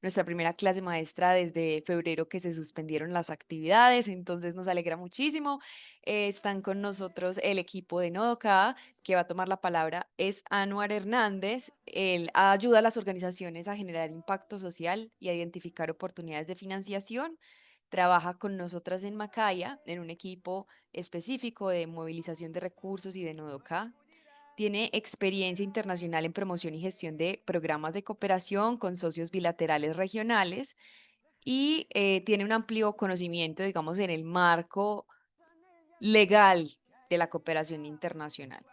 nuestra primera clase maestra desde febrero que se suspendieron las actividades, entonces nos alegra muchísimo. Están con nosotros el equipo de Nodoka, que va a tomar la palabra es Anuar Hernández. Él ayuda a las organizaciones a generar impacto social y a identificar oportunidades de financiación. Trabaja con nosotras en Macaya, en un equipo específico de movilización de recursos y de Nodoka. Tiene experiencia internacional en promoción y gestión de programas de cooperación con socios bilaterales regionales y tiene un amplio conocimiento, digamos, en el marco legal de la cooperación internacional.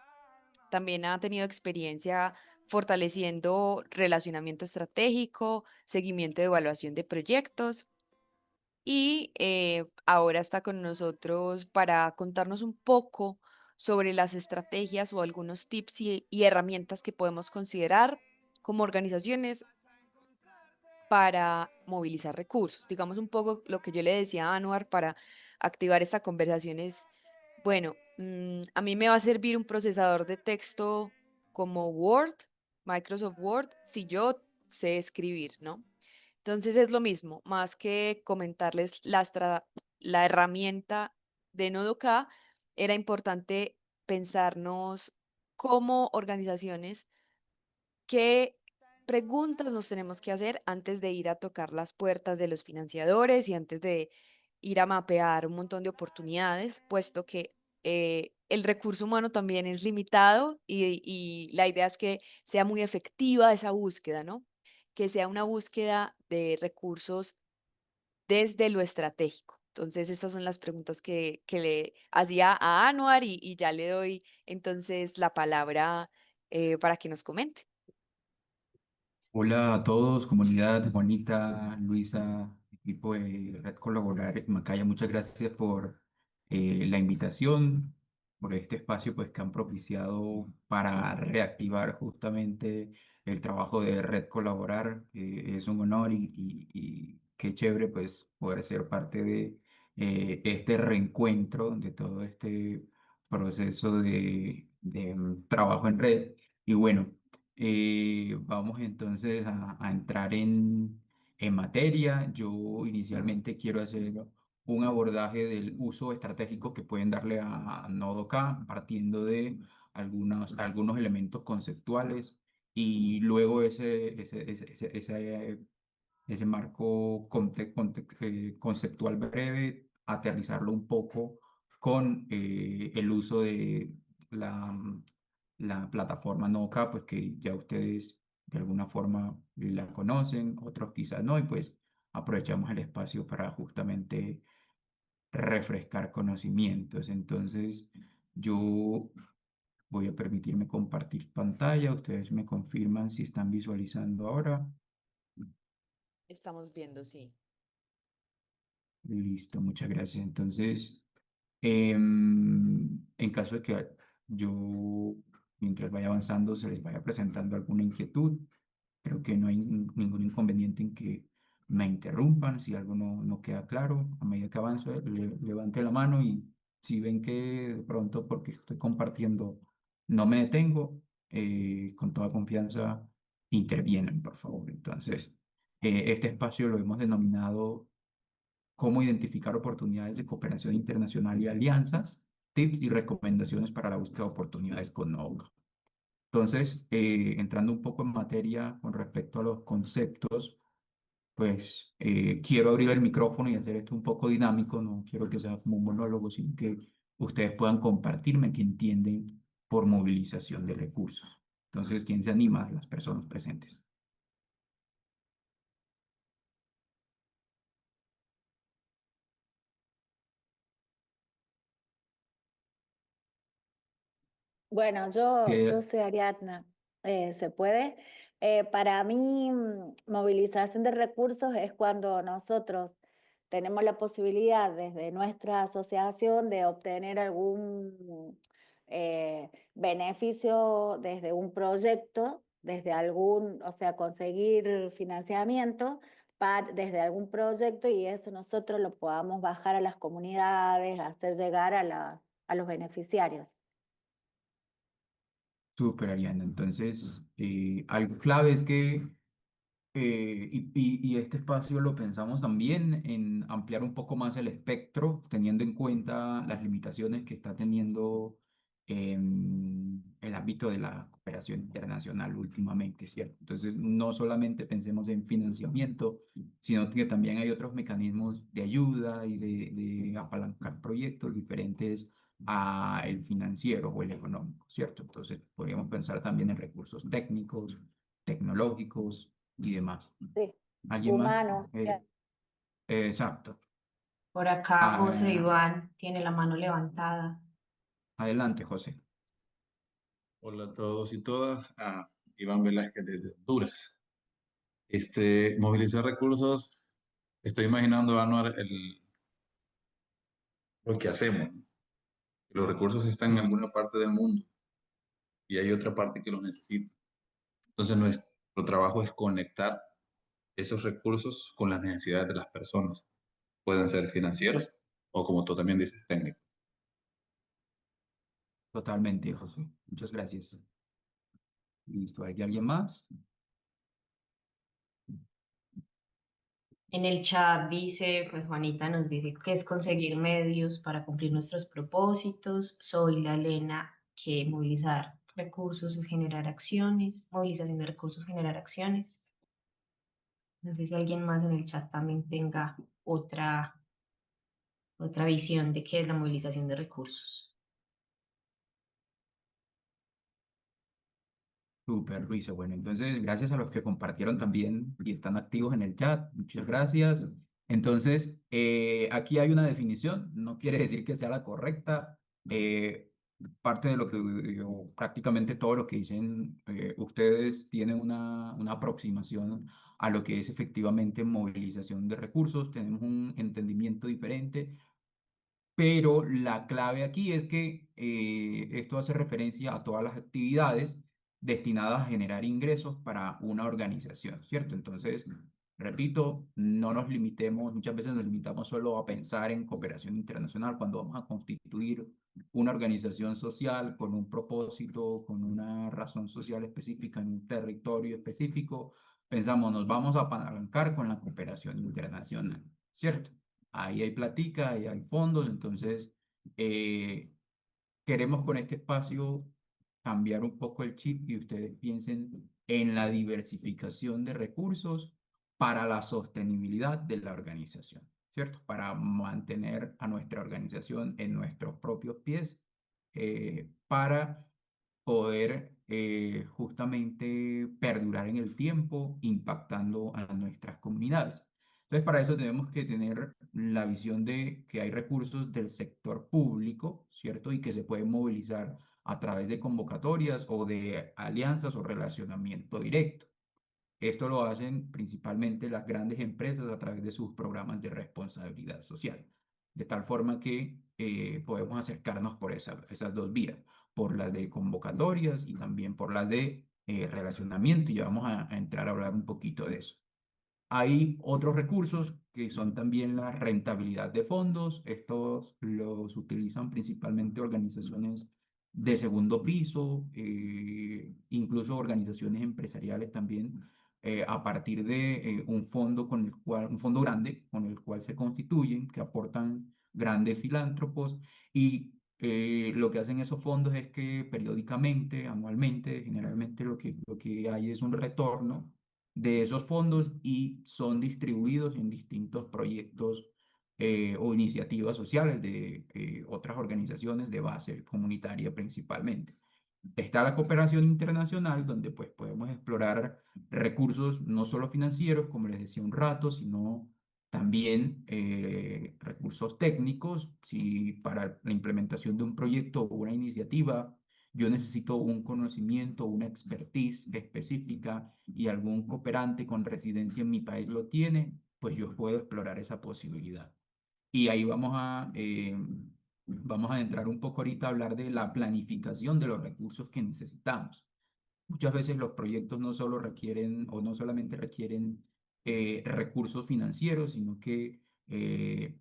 También ha tenido experiencia fortaleciendo relacionamiento estratégico, seguimiento de evaluación de proyectos y ahora está con nosotros para contarnos un poco sobre las estrategias o algunos tips y herramientas que podemos considerar como organizaciones para movilizar recursos. Digamos un poco lo que yo le decía a Anuar para activar esta conversación es, bueno, a mí me va a servir un procesador de texto como Word, Microsoft Word, si yo sé escribir, ¿no? Entonces es lo mismo, más que comentarles la herramienta de Nodoka, era importante pensarnos como organizaciones qué preguntas nos tenemos que hacer antes de ir a tocar las puertas de los financiadores y antes de ir a mapear un montón de oportunidades, puesto que el recurso humano también es limitado y la idea es que sea muy efectiva esa búsqueda, ¿no? Que sea una búsqueda de recursos desde lo estratégico. Entonces, estas son las preguntas que le hacía a Anuar y ya le doy entonces la palabra para que nos comente. Hola a todos, comunidad, Juanita, Luisa, equipo de Red Colaborar Macaya, muchas gracias por la invitación, por este espacio pues, que han propiciado para reactivar justamente el trabajo de Red Colaborar. Es un honor y qué chévere pues, poder ser parte de este reencuentro, de todo este proceso de trabajo en red. Y bueno. Vamos entonces a entrar en materia. Yo inicialmente quiero hacer un abordaje del uso estratégico que pueden darle a Nodo K, partiendo de algunos elementos conceptuales y luego ese marco conceptual breve, aterrizarlo un poco con el uso de la, la plataforma Noca, pues que ya ustedes de alguna forma la conocen, otros quizás no, y pues aprovechamos el espacio para justamente refrescar conocimientos. Entonces, yo voy a permitirme compartir pantalla, ustedes me confirman si están visualizando ahora. Estamos viendo, sí. Listo, muchas gracias. Entonces, en caso de que yo, mientras vaya avanzando, se les vaya presentando alguna inquietud, creo que no hay ningún inconveniente en que me interrumpan. Si algo no queda claro, a medida que avanzo, levante la mano y si ven que de pronto, porque estoy compartiendo, no me detengo, con toda confianza, intervienen, por favor. Entonces, este espacio lo hemos denominado cómo identificar oportunidades de cooperación internacional y alianzas, tips y recomendaciones para la búsqueda de oportunidades con Nougat. Entonces, entrando un poco en materia con respecto a los conceptos, pues quiero abrir el micrófono y hacer esto un poco dinámico, no quiero que sea como un monólogo, sino que ustedes puedan compartirme qué entienden por movilización de recursos. Entonces, ¿quién se anima de las personas presentes? Bueno, yo Que soy Ariadna. ¿Se puede? Para mí, movilización de recursos es cuando nosotros tenemos la posibilidad desde nuestra asociación de obtener algún beneficio desde un proyecto, desde algún, o sea, conseguir financiamiento desde algún proyecto y eso nosotros lo podamos bajar a las comunidades, hacer llegar a a los beneficiarios. súper, Ariana. Entonces, algo clave es que y este espacio lo pensamos también en ampliar un poco más el espectro, teniendo en cuenta las limitaciones que está teniendo el ámbito de la cooperación internacional últimamente, ¿cierto? Entonces, no solamente pensemos en financiamiento, sino que también hay otros mecanismos de ayuda y de apalancar proyectos diferentes a el financiero o el económico, ¿cierto? Entonces, podríamos pensar también en recursos técnicos, tecnológicos y demás. Sí, ¿Alguien más? humanos. Exacto. Por acá José Ah, Iván tiene la mano levantada. adelante, José. Hola a todos y todas. Iván Velázquez desde Honduras. Movilizar recursos, estoy imaginando, Anuar, lo que hacemos, ¿no? Los recursos están en Sí, alguna parte del mundo y hay otra parte que los necesita. Entonces, nuestro trabajo es conectar esos recursos con las necesidades de las personas. Pueden ser financieros o, como tú también dices, técnicos. totalmente, José. Muchas gracias. Listo. ¿Hay alguien más? En el chat dice, pues Juanita nos dice que es conseguir medios para cumplir nuestros propósitos. Soy la Elena, que movilizar recursos es generar acciones. Movilización de recursos generar acciones. No sé si alguien más en el chat también tenga otra visión de qué es la movilización de recursos. Súper, Luisa. Bueno, entonces, gracias a los que compartieron también y están activos en el chat. Muchas gracias. Entonces, aquí hay una definición. No quiere decir que sea la correcta. Parte de lo que prácticamente todo lo que dicen ustedes tiene una aproximación a lo que es efectivamente movilización de recursos. Tenemos un entendimiento diferente. Pero la clave aquí es que esto hace referencia a todas las actividades destinadas a generar ingresos para una organización, ¿cierto? Entonces, repito, no nos limitemos, muchas veces nos limitamos solo a pensar en cooperación internacional cuando vamos a constituir una organización social con un propósito, con una razón social específica en un territorio específico. Pensamos, nos vamos a apalancar con la cooperación internacional, ¿cierto? Ahí hay platica, ahí hay fondos, entonces eh, queremos con este espacio cambiar un poco el chip y ustedes piensen en la diversificación de recursos para la sostenibilidad de la organización, ¿cierto? Para mantener a nuestra organización en nuestros propios pies, para poder justamente perdurar en el tiempo, impactando a nuestras comunidades. Entonces, para eso tenemos que tener la visión de que hay recursos del sector público, ¿cierto? Y que se pueden movilizar a través de convocatorias o de alianzas o relacionamiento directo. Esto lo hacen principalmente las grandes empresas a través de sus programas de responsabilidad social, de tal forma que podemos acercarnos por esas dos vías, por las de convocatorias y también por las de relacionamiento, y ya vamos a entrar a hablar un poquito de eso. Hay otros recursos que son también la rentabilidad de fondos. Estos los utilizan principalmente organizaciones de segundo piso, incluso organizaciones empresariales también, a partir de un fondo un fondo grande con el cual se constituyen, que aportan grandes filántropos y lo que hacen esos fondos es que periódicamente, anualmente, generalmente lo que hay es un retorno de esos fondos y son distribuidos en distintos proyectos o iniciativas sociales de otras organizaciones de base comunitaria principalmente. Está la cooperación internacional, donde pues podemos explorar recursos no solo financieros, como les decía un rato, sino también recursos técnicos. Si para la implementación de un proyecto o una iniciativa yo necesito un conocimiento, una expertise específica y algún cooperante con residencia en mi país lo tiene, pues yo puedo explorar esa posibilidad. Y ahí vamos a entrar un poco ahorita a hablar de la planificación de los recursos que necesitamos. Muchas veces los proyectos no solo requieren o no solamente requieren recursos financieros, sino que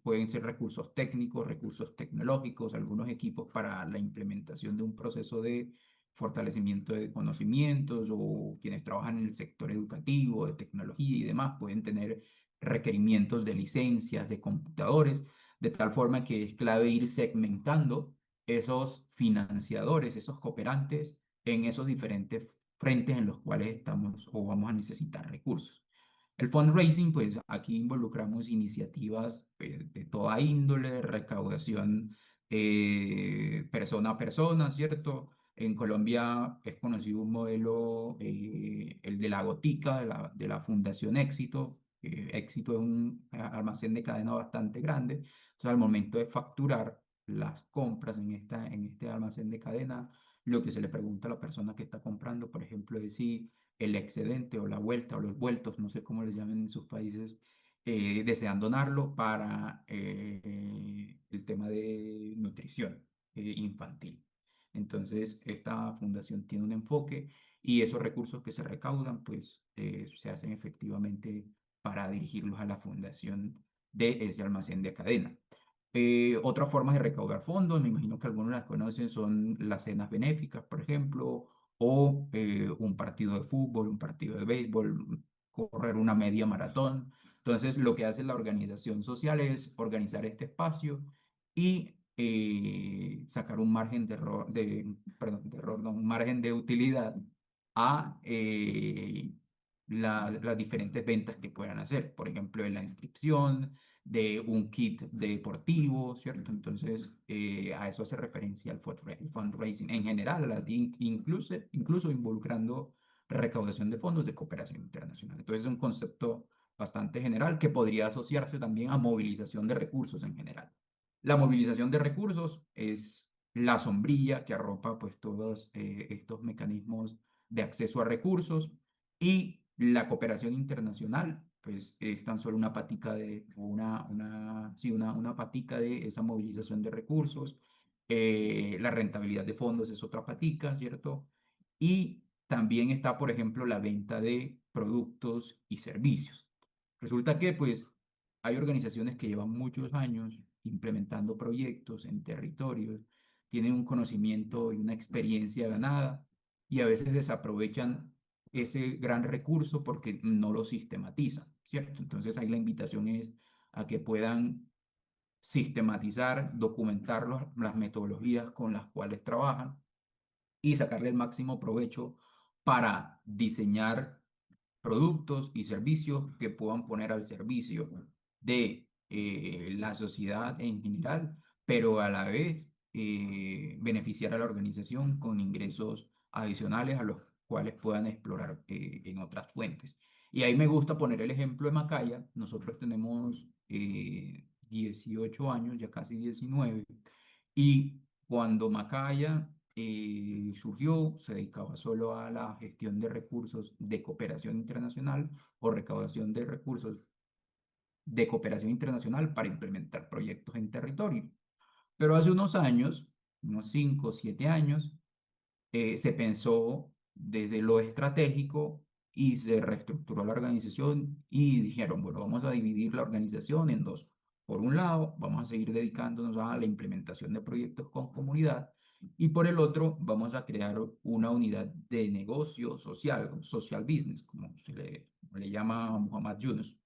pueden ser recursos técnicos, recursos tecnológicos, algunos equipos para la implementación de un proceso de fortalecimiento de conocimientos o quienes trabajan en el sector educativo, de tecnología y demás, pueden tener requerimientos de licencias, de computadores, de tal forma que es clave ir segmentando esos financiadores, esos cooperantes en esos diferentes frentes en los cuales estamos o vamos a necesitar recursos. El fundraising, pues aquí involucramos iniciativas de toda índole, recaudación persona a persona, ¿cierto? En Colombia es conocido un modelo, el de la Gotica, de la Fundación Éxito. Éxito es un almacén de cadena bastante grande. Entonces, al momento de facturar las compras en este almacén de cadena, lo que se le pregunta a la persona que está comprando, por ejemplo, es si el excedente o la vuelta o los vueltos, no sé cómo les llamen en sus países, desean donarlo para el tema de nutrición infantil. Entonces, esta fundación tiene un enfoque y esos recursos que se recaudan, pues se hacen efectivamente para dirigirlos a la fundación de ese almacén de cadena. Otras formas de recaudar fondos, me imagino que algunos las conocen, son las cenas benéficas, por ejemplo, o un partido de fútbol, un partido de béisbol, correr una media maratón. Entonces, lo que hace la organización social es organizar este espacio y sacar un margen de error, perdón, de error, no, un margen de utilidad a las diferentes ventas que puedan hacer. Por ejemplo, en la inscripción de un kit deportivo, ¿cierto? Entonces, a eso hace referencia el fundraising en general, incluso involucrando recaudación de fondos de cooperación internacional. Entonces, es un concepto bastante general que podría asociarse también a movilización de recursos en general. La movilización de recursos es la sombrilla que arropa pues todos estos mecanismos de acceso a recursos y la cooperación internacional pues es tan solo una patica de sí, una patica de esa movilización de recursos. La rentabilidad de fondos es otra patica, ¿cierto? Y también está, por ejemplo, la venta de productos y servicios. Resulta que, pues, hay organizaciones que llevan muchos años implementando proyectos en territorios, tienen un conocimiento y una experiencia ganada y a veces desaprovechan ese gran recurso porque no lo sistematizan, ¿cierto? Entonces ahí la invitación es a que puedan sistematizar, documentar las metodologías con las cuales trabajan y sacarle el máximo provecho para diseñar productos y servicios que puedan poner al servicio de la sociedad en general, pero a la vez beneficiar a la organización con ingresos adicionales a los cuales puedan explorar en otras fuentes. Y ahí me gusta poner el ejemplo de Macaya. Nosotros tenemos 18 años, ya casi 19, y cuando Macaya surgió, se dedicaba solo a la gestión de recursos de cooperación internacional o recaudación de recursos de cooperación internacional para implementar proyectos en territorio. Pero hace unos años, unos 5 o 7 años, se pensó desde lo estratégico y se reestructuró la organización y dijeron, bueno, vamos a dividir la organización en dos. Por un lado, vamos a seguir dedicándonos a la implementación de proyectos con comunidad y por el otro, vamos a crear una unidad de negocio social, social business, como le llama Muhammad Yunus.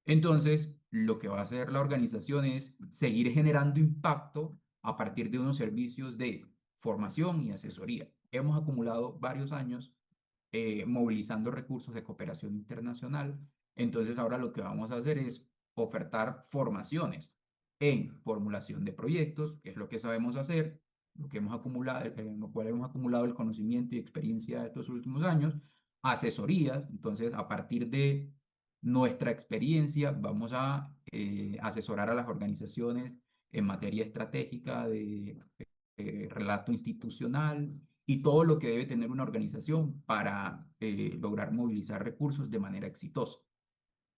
Entonces, lo que va a hacer la organización es seguir generando impacto a partir de unos servicios de formación y asesoría. Hemos acumulado varios años movilizando recursos de cooperación internacional. Entonces, ahora lo que vamos a hacer es ofertar formaciones en formulación de proyectos, que es lo que sabemos hacer, lo que hemos acumulado, en lo cual hemos acumulado el conocimiento y experiencia de estos últimos años, asesorías. Entonces, a partir de nuestra experiencia, vamos a asesorar a las organizaciones en materia estratégica de relato institucional y todo lo que debe tener una organización para lograr movilizar recursos de manera exitosa.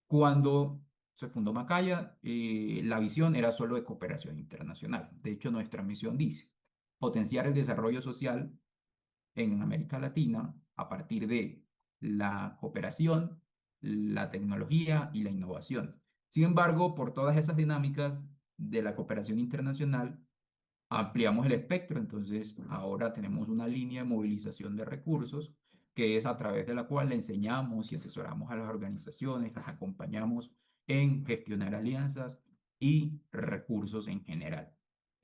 Cuando se fundó Macaya, la visión era solo de cooperación internacional. De hecho, nuestra misión dice potenciar el desarrollo social en América Latina a partir de la cooperación, la tecnología y la innovación. Sin embargo, por todas esas dinámicas de la cooperación internacional, ampliamos el espectro, entonces ahora tenemos una línea de movilización de recursos que es a través de la cual le enseñamos y asesoramos a las organizaciones, las acompañamos en gestionar alianzas y recursos en general.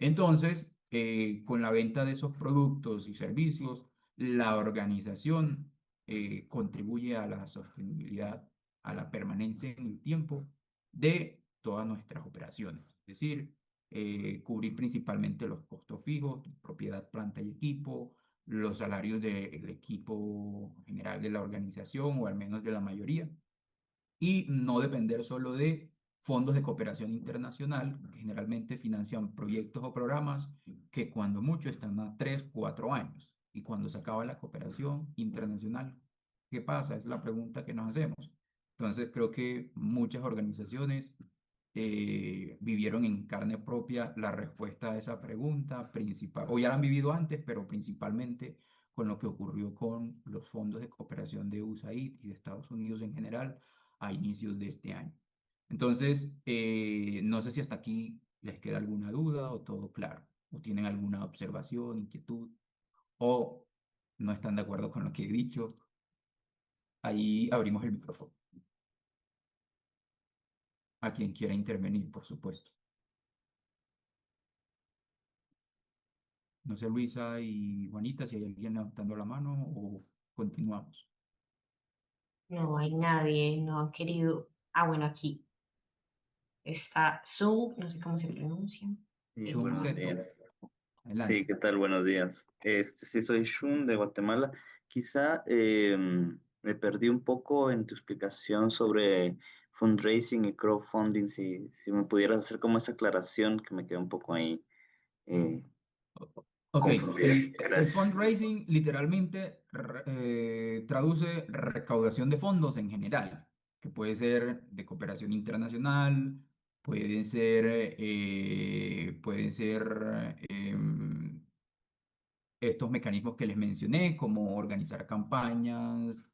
Entonces, con la venta de esos productos y servicios, la organización contribuye a la sostenibilidad, a la permanencia en el tiempo de todas nuestras operaciones. Es decir, cubrir principalmente los costos fijos, propiedad, planta y equipo, los salarios del equipo general de la organización o al menos de la mayoría, y no depender solo de fondos de cooperación internacional, que generalmente financian proyectos o programas que cuando mucho están a 3, 4 años. Y cuando se acaba la cooperación internacional, ¿qué pasa? Es la pregunta que nos hacemos. Entonces creo que muchas organizaciones vivieron en carne propia la respuesta a esa pregunta principal, o ya la han vivido antes, pero principalmente con lo que ocurrió con los fondos de cooperación de USAID y de Estados Unidos en general a inicios de este año. Entonces, no sé si hasta aquí les queda alguna duda o todo claro, o tienen alguna observación, inquietud, o no están de acuerdo con lo que he dicho. Ahí abrimos el micrófono a quien quiera intervenir, por supuesto. No sé, Luisa y Juanita, si hay alguien levantando la mano o continuamos. No hay nadie, no han querido. Ah, bueno, aquí está Zoom, no sé cómo se pronuncia. Sí, Don buenos Seto, días. Sí, adelante. ¿qué tal? Buenos días. Sí, soy Shun de Guatemala. Quizá me perdí un poco en tu explicación sobre fundraising y crowdfunding. Si me pudieras hacer como esa aclaración que me quedó un poco ahí eh, Ok, confundida. el Gracias. fundraising literalmente traduce recaudación de fondos en general, que puede ser de cooperación internacional, pueden ser estos mecanismos que les mencioné, como organizar campañas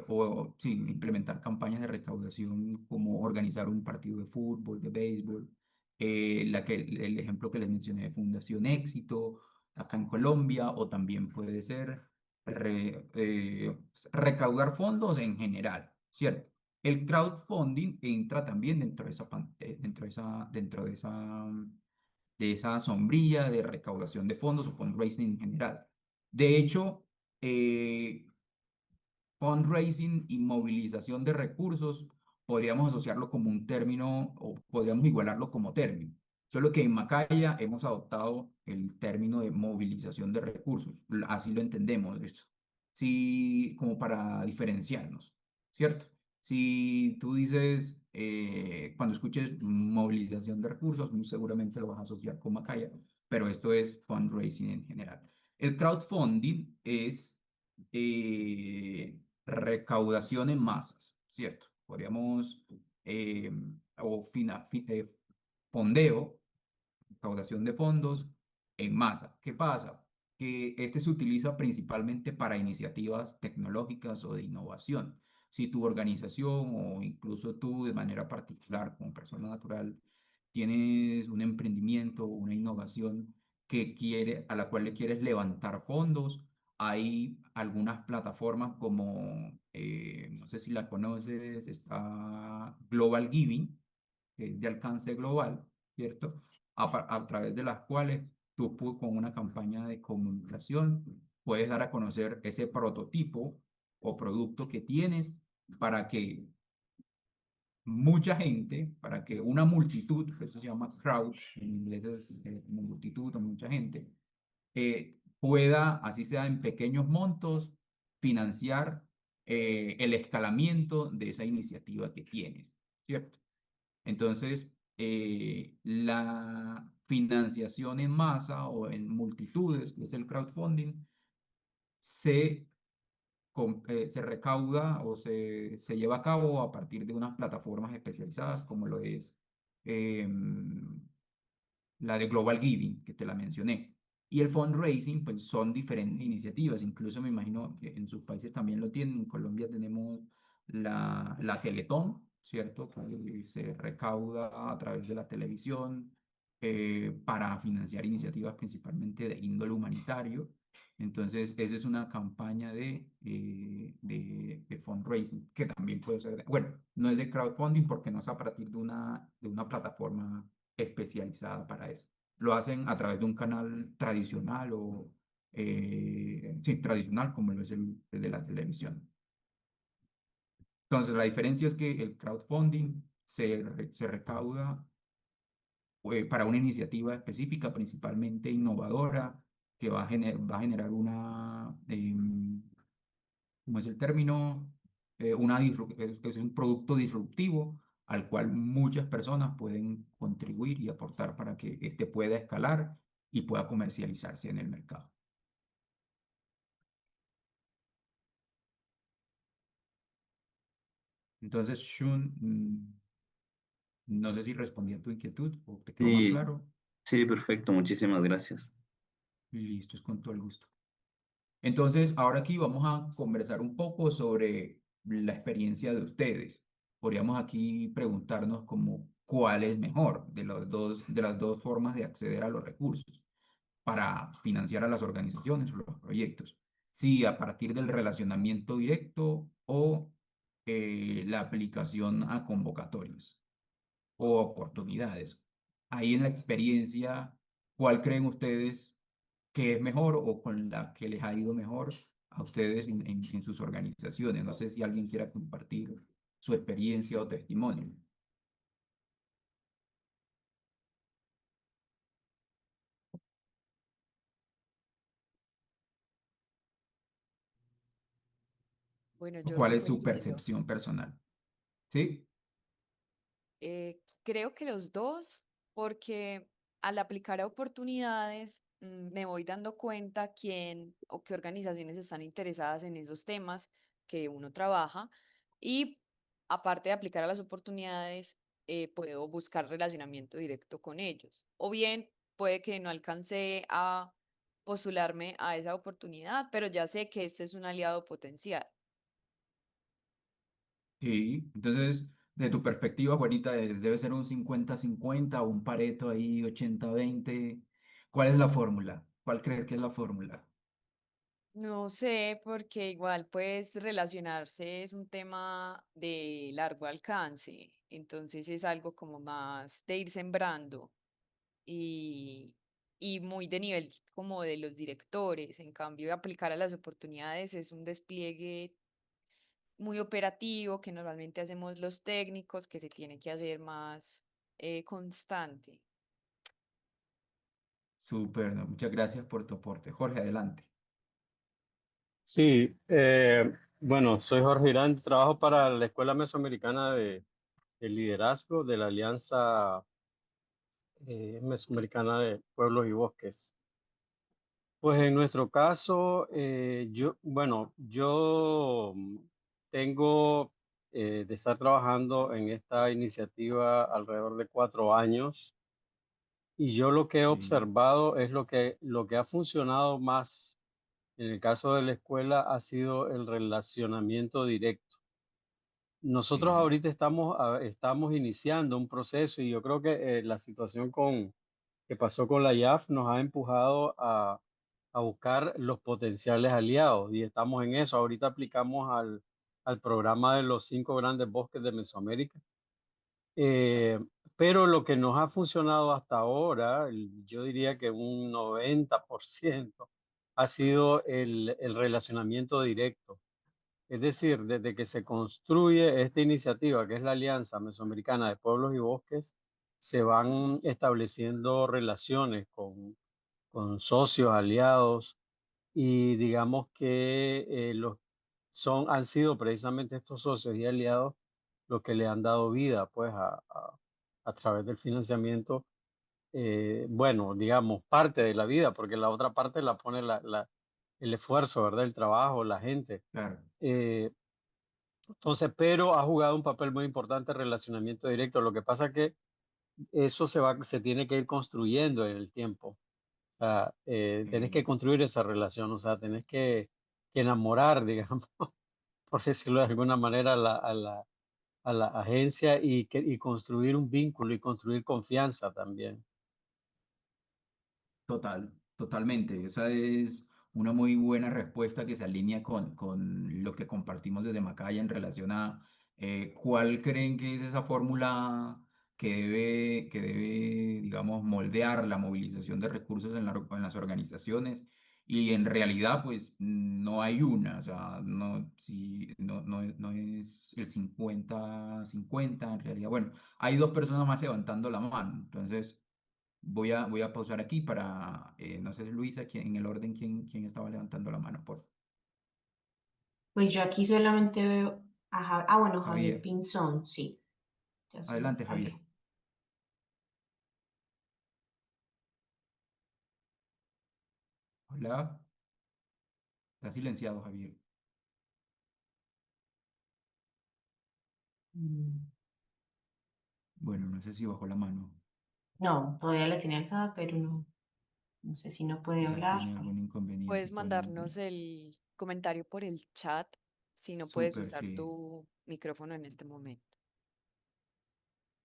o sí, implementar campañas de recaudación, como organizar un partido de fútbol, de béisbol, el ejemplo que les mencioné de Fundación Éxito, acá en Colombia, o también puede ser recaudar fondos en general, ¿cierto? El crowdfunding entra también dentro de esa sombrilla de recaudación de fondos o fundraising en general. De hecho, eh, fundraising y movilización de recursos podríamos asociarlo como un término o podríamos igualarlo como término. Solo que en Macaya hemos adoptado el término de movilización de recursos. Así lo entendemos esto. Sí, como para diferenciarnos, ¿cierto? Si tú dices, cuando escuches movilización de recursos, muy seguramente lo vas a asociar con Macaya, pero esto es fundraising en general. El crowdfunding es recaudación en masas, ¿cierto? Podríamos, o fondeo, recaudación de fondos en masa. ¿Qué pasa? Que este se utiliza principalmente para iniciativas tecnológicas o de innovación. Si tu organización o incluso tú de manera particular como persona natural tienes un emprendimiento o una innovación a la cual le quieres levantar fondos, hay algunas plataformas como, no sé si la conoces, está Global Giving, que es de alcance global, ¿cierto? A través de las cuales con una campaña de comunicación puedes dar a conocer ese prototipo o producto que tienes para que mucha gente, para que una multitud, eso se llama crowd, en inglés es como multitud o mucha gente, pueda, así sea en pequeños montos, financiar el escalamiento de esa iniciativa que tienes, ¿cierto? Entonces, la financiación en masa o en multitudes, que es el crowdfunding, se, se recauda o se lleva a cabo a partir de unas plataformas especializadas como lo es em, la de Global Giving, que te la mencioné. Y el fundraising, pues son diferentes iniciativas, incluso me imagino que en sus países también lo tienen. En Colombia tenemos la Teletón, ¿cierto? Que se recauda a través de la televisión para financiar iniciativas principalmente de índole humanitario. Entonces, esa es una campaña de fundraising que también puede ser, bueno, no es de crowdfunding porque no es a partir de una plataforma especializada para eso. Lo hacen a través de un canal tradicional o, sí, tradicional como lo es el de la televisión. Entonces, la diferencia es que el crowdfunding se recauda para una iniciativa específica, principalmente innovadora, que va a generar una, ¿cómo es el término? Es un producto disruptivo al cual muchas personas pueden contribuir y aportar para que este pueda escalar y pueda comercializarse en el mercado. Entonces, Shun, no sé si respondí a tu inquietud o te quedó más Sí, claro. sí, perfecto, muchísimas gracias. Listo, es con todo el gusto. Entonces, ahora aquí vamos a conversar un poco sobre la experiencia de ustedes. Podríamos aquí preguntarnos como cuál es mejor de las dos formas de acceder a los recursos para financiar a las organizaciones o los proyectos. Si a partir del relacionamiento directo o la aplicación a convocatorias o oportunidades. Ahí en la experiencia, ¿cuál creen ustedes que es mejor o con la que les ha ido mejor a ustedes en sus organizaciones? No sé si alguien quiera compartir su experiencia o testimonio. Bueno, ¿O yo cuál es su respondiendo. percepción personal? ¿Sí? Creo que los dos, porque al aplicar a oportunidades, me voy dando cuenta quién o qué organizaciones están interesadas en esos temas que uno trabaja y aparte de aplicar a las oportunidades, puedo buscar relacionamiento directo con ellos. O bien puede que no alcance a postularme a esa oportunidad, pero ya sé que este es un aliado potencial. Sí. Entonces, de tu perspectiva, Juanita, debe ser un 50-50 o un Pareto ahí 80-20. ¿Cuál es la fórmula? ¿Cuál crees que es la fórmula? No sé, porque igual pues relacionarse es un tema de largo alcance, entonces es algo como más de ir sembrando y, y muy de nivel como de los directores. En cambio, aplicar a las oportunidades es un despliegue muy operativo que normalmente hacemos los técnicos, que se tiene que hacer más constante. Súper, ¿no? Muchas gracias por tu aporte. Jorge, adelante. Sí, bueno, soy Jorge Irán, trabajo para la Escuela Mesoamericana de Liderazgo de la Alianza Mesoamericana de Pueblos y Bosques. Pues en nuestro caso, yo tengo de estar trabajando en esta iniciativa alrededor de 4 años y yo lo que he Sí, observado es lo que ha funcionado más en el caso de la escuela ha sido el relacionamiento directo. Nosotros sí, ahorita estamos iniciando un proceso y yo creo que la situación que pasó con la IAF nos ha empujado a buscar los potenciales aliados y estamos en eso. Ahorita aplicamos al programa de los 5 grandes bosques de Mesoamérica. Eh, pero lo que nos ha funcionado hasta ahora, yo diría que un 90% ha sido el relacionamiento directo. Es decir, desde que se construye esta iniciativa, que es la Alianza Mesoamericana de Pueblos y Bosques, se van estableciendo relaciones con socios, aliados, y digamos que han sido precisamente estos socios y aliados los que le han dado vida, pues, a través del financiamiento, bueno, digamos, parte de la vida, porque la otra parte la pone el esfuerzo, ¿verdad? El trabajo, la gente. claro. Eh, entonces, pero ha jugado un papel muy importante el relacionamiento directo. Lo que pasa es que eso se tiene que ir construyendo en el tiempo. O sea, tenés que Sí, construir esa relación, o sea, tenés que enamorar, digamos, por decirlo de alguna manera, a la agencia y construir un vínculo y construir confianza también. Totalmente. Esa es una muy buena respuesta que se alinea con lo que compartimos desde Macaya en relación a cuál creen que es esa fórmula que debe, digamos, moldear la movilización de recursos en las organizaciones. Y en realidad, pues, no hay una, o sea, no, si, no es el 50-50 en realidad. Bueno, hay dos personas más levantando la mano, entonces... voy a pausar aquí para, no sé, Luisa, en el orden, quién estaba levantando la mano, por Pues yo aquí solamente veo a bueno, Javier Javier. Pinzón, sí, ya solo Adelante, está Javier. él. Hola, está silenciado, Javier. Mm, Bueno, no sé si bajó la mano, No, todavía la tiene alzada, pero no, no sé si no puede quizás hablar. tiene algún inconveniente Puedes con mandarnos el comentario por el chat si no puedes Súper, usar sí. tu micrófono en este momento.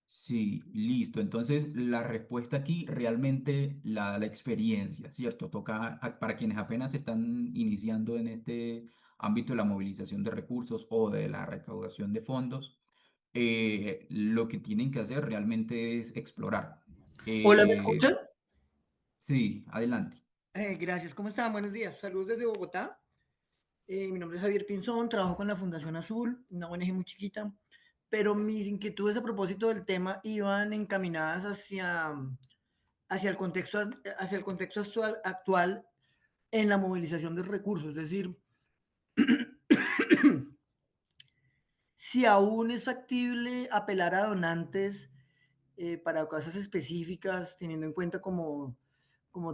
Sí, listo. Entonces, la respuesta aquí realmente la da la experiencia, ¿cierto? Toca para quienes apenas están iniciando en este ámbito de la movilización de recursos o de la recaudación de fondos, lo que tienen que hacer realmente es explorar. Hola, ¿me Eh, escuchan? sí, adelante. Gracias, ¿cómo están? Buenos días. Saludos desde Bogotá. Mi nombre es Javier Pinzón, trabajo con la Fundación Azul, una ONG muy chiquita, pero mis inquietudes a propósito del tema iban encaminadas hacia el contexto actual en la movilización de recursos, es decir, si aún es factible apelar a donantes para cosas específicas, teniendo en cuenta como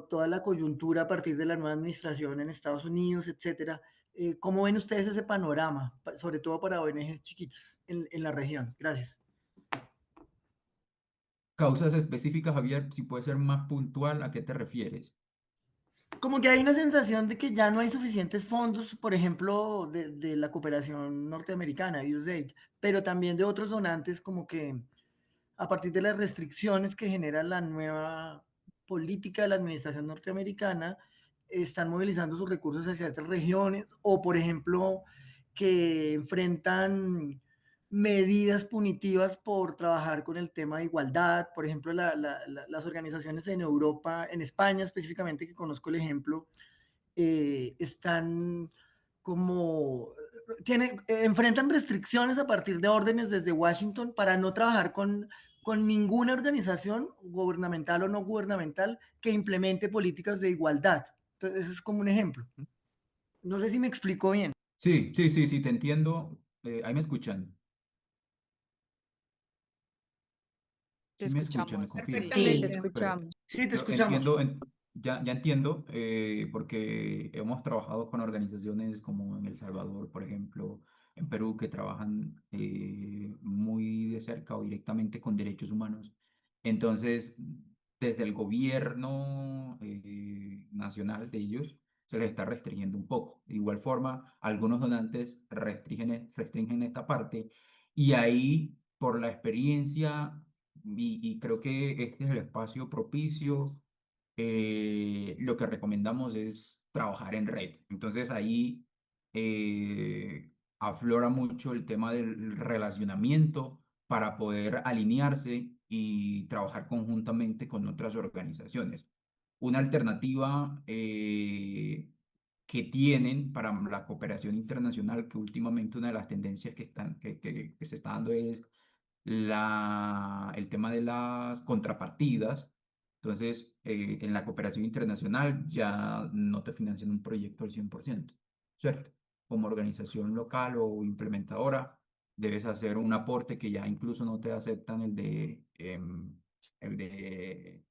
toda la coyuntura a partir de la nueva administración en Estados Unidos, etcétera. ¿Cómo ven ustedes ese panorama, sobre todo para ONGs chiquitas en la región? Gracias. Causas específicas, Javier, si puede ser más puntual, ¿a qué te refieres? Como que hay una sensación de que ya no hay suficientes fondos, por ejemplo, de la cooperación norteamericana, USAID, pero también de otros donantes, como que a partir de las restricciones que genera la nueva política de la administración norteamericana, están movilizando sus recursos hacia estas regiones o, por ejemplo, que enfrentan medidas punitivas por trabajar con el tema de igualdad. Por ejemplo, las organizaciones en Europa, en España específicamente, que conozco el ejemplo, están como enfrentan restricciones a partir de órdenes desde Washington para no trabajar con ninguna organización gubernamental o no gubernamental que implemente políticas de igualdad. Entonces, eso es como un ejemplo. No sé si me explico bien. Sí, sí, sí, sí, te entiendo. Ahí me escuchan. Te Sí me escuchan, me escuchamos, confirman. sí. Sí, te Sí, Perfecto. escuchamos. Sí, te Yo escuchamos. entiendo, ya entiendo, porque hemos trabajado con organizaciones como en El Salvador, por ejemplo, en Perú, que trabajan muy de cerca o directamente con derechos humanos. Entonces, desde el gobierno nacional de ellos, se les está restringiendo un poco. De igual forma, algunos donantes restringen esta parte y ahí, por la experiencia y creo que este es el espacio propicio. Lo que recomendamos es trabajar en red. Entonces ahí aflora mucho el tema del relacionamiento para poder alinearse y trabajar conjuntamente con otras organizaciones. Una alternativa que tienen para la cooperación internacional, que últimamente una de las tendencias que se está dando es el tema de las contrapartidas. Entonces, en la cooperación internacional ya no te financian un proyecto al 100%, ¿cierto? Como organización local o implementadora, debes hacer un aporte que ya incluso no te aceptan el de, el de,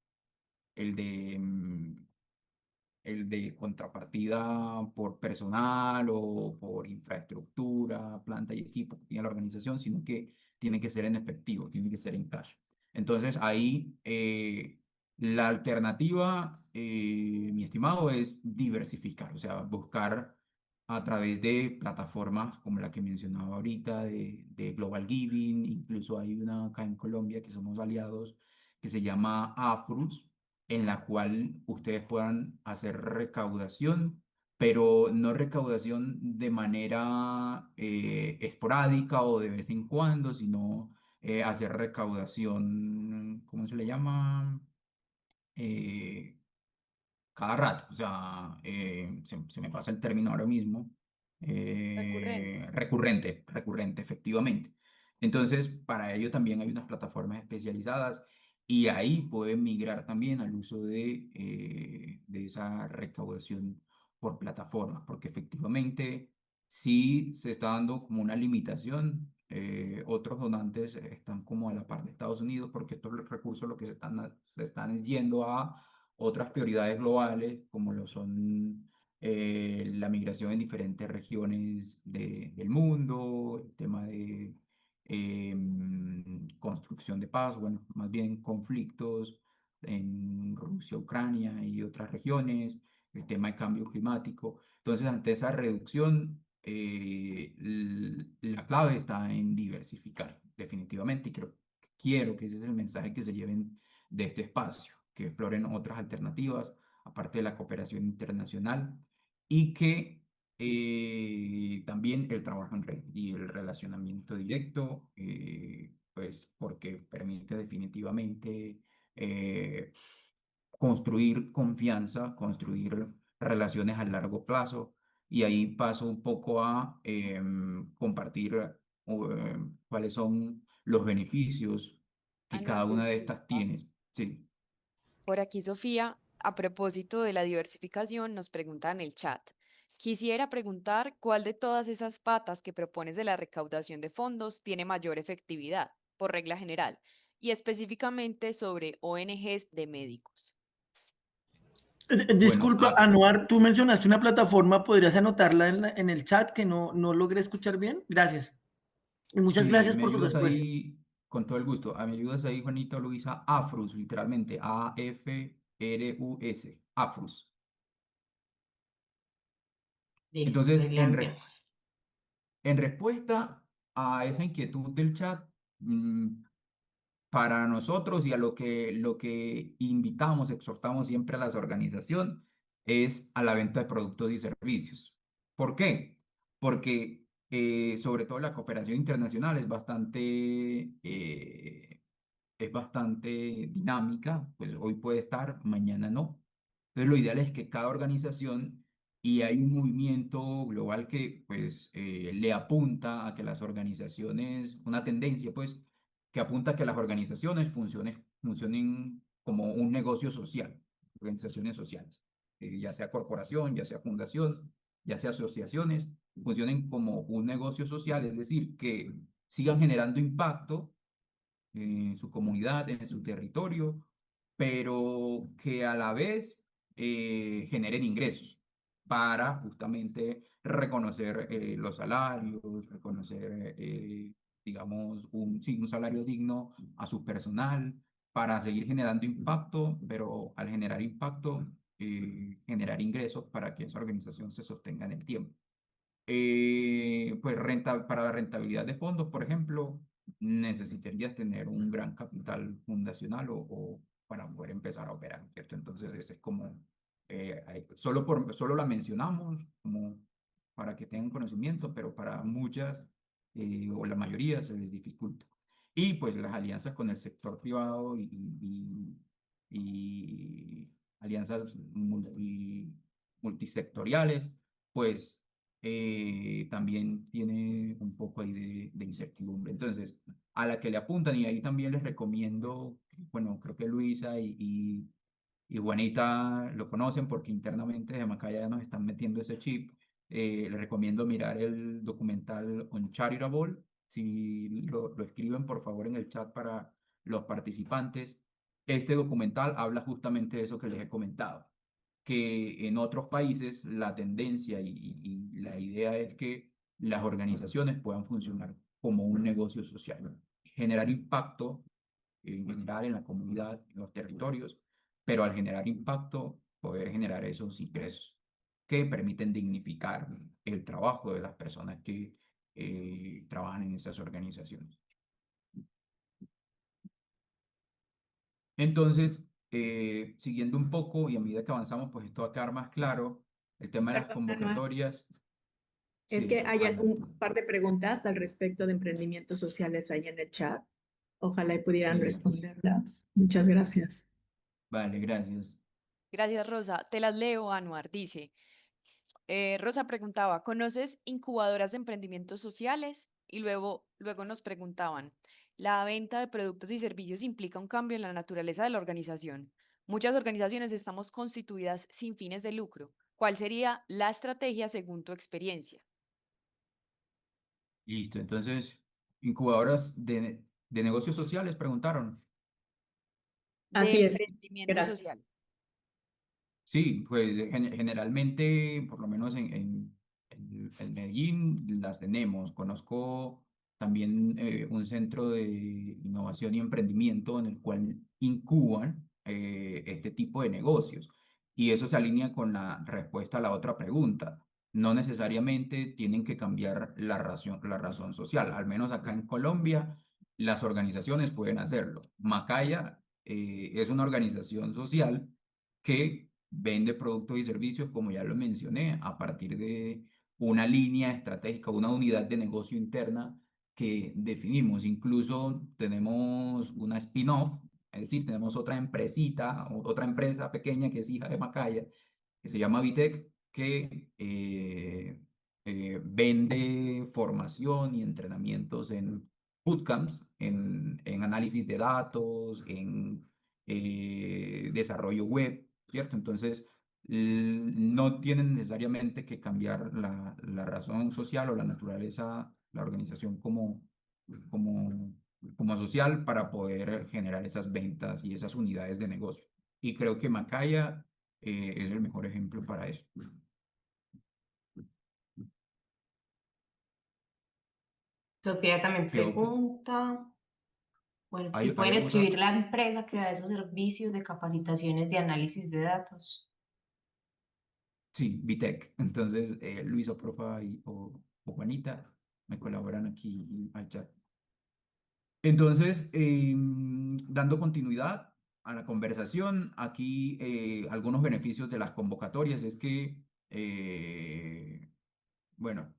el de contrapartida por personal o por infraestructura, planta y equipo que tiene la organización, sino que tiene que ser en efectivo, tiene que ser en cash. Entonces ahí la alternativa, mi estimado, es diversificar, o sea, buscar a través de plataformas como la que mencionaba ahorita de Global Giving, incluso hay una acá en Colombia que somos aliados que se llama Afrus, en la cual ustedes puedan hacer recaudación, pero no recaudación de manera esporádica o de vez en cuando, sino hacer recaudación, ¿cómo se le llama? Eh, cada rato, o sea, se me pasa el término ahora mismo, Recurrente. recurrente, efectivamente. Entonces, para ello también hay unas plataformas especializadas y ahí pueden migrar también al uso de esa recaudación por plataformas, porque efectivamente sí se está dando como una limitación. Otros donantes están como a la par de Estados Unidos porque estos recursos lo que se están yendo a otras prioridades globales, como lo son la migración en diferentes regiones del mundo, el tema de construcción de paz, bueno, más bien conflictos en Rusia, Ucrania y otras regiones, el tema de cambio climático. Entonces, ante esa reducción, la clave está en diversificar, definitivamente, y quiero que ese es el mensaje que se lleven de este espacio, que exploren otras alternativas, aparte de la cooperación internacional, y que también el trabajo en red y el relacionamiento directo, pues porque permite definitivamente construir confianza, construir relaciones a largo plazo, y ahí paso un poco a compartir cuáles son los beneficios que cada una de Análisis. estas tiene. Sí. Por aquí, Sofía, a propósito de la diversificación, nos pregunta en el chat. Quisiera preguntar cuál de todas esas patas que propones de la recaudación de fondos tiene mayor efectividad, por regla general, y específicamente sobre ONGs de médicos. Bueno, Disculpa, Anuar, tú mencionaste una plataforma, ¿podrías anotarla en el chat que no logré escuchar bien? Gracias. Y muchas sí, gracias me por tu ayudas respuesta. ahí con todo el gusto. Me ayudas ahí, Juanito, Luisa, Afrus, literalmente, AFRUS, Afrus. Listo, Entonces, ahí la enviamos. en respuesta a esa inquietud del chat, para nosotros y a lo que invitamos, exhortamos siempre a las organizaciones, es a la venta de productos y servicios. ¿Por qué? Porque sobre todo la cooperación internacional es bastante dinámica, pues hoy puede estar, mañana no. Entonces lo ideal es que cada organización, y hay un movimiento global que pues le apunta a que las organizaciones, una tendencia pues, que apunta a que las organizaciones funcionen como un negocio social, organizaciones sociales, ya sea corporación, ya sea fundación, ya sea asociaciones, funcionen como un negocio social, es decir, que sigan generando impacto en su comunidad, en su territorio, pero que a la vez generen ingresos para justamente reconocer los salarios, reconocer, digamos, sí, un salario digno a su personal, para seguir generando impacto, pero al generar impacto, generar ingresos para que esa organización se sostenga en el tiempo. Pues para la rentabilidad de fondos, por ejemplo, necesitarías tener un gran capital fundacional o para poder empezar a operar, ¿cierto? Entonces, ese es como, solo la mencionamos como para que tengan conocimiento, pero para muchas o la mayoría se les dificulta. Y pues las alianzas con el sector privado y alianzas multisectoriales, pues también tiene un poco ahí de incertidumbre. Entonces, a la que le apuntan, y ahí también les recomiendo, bueno, creo que Luisa y Juanita lo conocen porque internamente de Macaya ya nos están metiendo ese chip. Les recomiendo mirar el documental Uncharitable. Si lo escriben, por favor, en el chat para los participantes. Este documental habla justamente de eso que les he comentado, que en otros países la tendencia y la idea es que las organizaciones puedan funcionar como un negocio social, generar impacto en general en la comunidad, en los territorios, pero al generar impacto, poder generar esos ingresos que permiten dignificar el trabajo de las personas que trabajan en esas organizaciones. Entonces, siguiendo un poco y a medida que avanzamos, pues esto va a quedar más claro. El tema de las Perdón, Anuar, convocatorias. es Sí, que hay Ana. un par de preguntas al respecto de emprendimientos sociales ahí en el chat. Ojalá y pudieran Sí, responderlas. Muchas gracias. vale, gracias. Gracias, Rosa. Te las leo, Anuar. Dice, Rosa preguntaba, ¿conoces incubadoras de emprendimientos sociales? Y luego nos preguntaban, ¿la venta de productos y servicios implica un cambio en la naturaleza de la organización? Muchas organizaciones estamos constituidas sin fines de lucro. ¿Cuál sería la estrategia según tu experiencia? Listo, entonces, incubadoras de negocios sociales preguntaron. De Así es. emprendimiento Gracias. social. Sí, pues generalmente, por lo menos en Medellín, las tenemos. Conozco también un centro de innovación y emprendimiento en el cual incuban este tipo de negocios. Y eso se alinea con la respuesta a la otra pregunta. No necesariamente tienen que cambiar la razón social. Al menos acá en Colombia, las organizaciones pueden hacerlo. Macaya es una organización social que vende productos y servicios, como ya lo mencioné, a partir de una línea estratégica, una unidad de negocio interna que definimos. Incluso tenemos una spin-off, es decir, tenemos otra empresita, otra empresa pequeña que es hija de Macaya, que se llama Vitec, que vende formación y entrenamientos en bootcamps, en análisis de datos, en desarrollo web, ¿cierto? Entonces, no tienen necesariamente que cambiar la razón social o la naturaleza, la organización como, como social para poder generar esas ventas y esas unidades de negocio. Y creo que Macaya es el mejor ejemplo para eso. Sofía también ¿Qué otro? pregunta, bueno, si ¿Hay pueden alguna? escribir la empresa que da esos servicios de capacitaciones de análisis de datos. Sí, Vitec. Entonces, Luis o Profa o Juanita me colaboran aquí al chat. Entonces, dando continuidad a la conversación, aquí algunos beneficios de las convocatorias es que, bueno,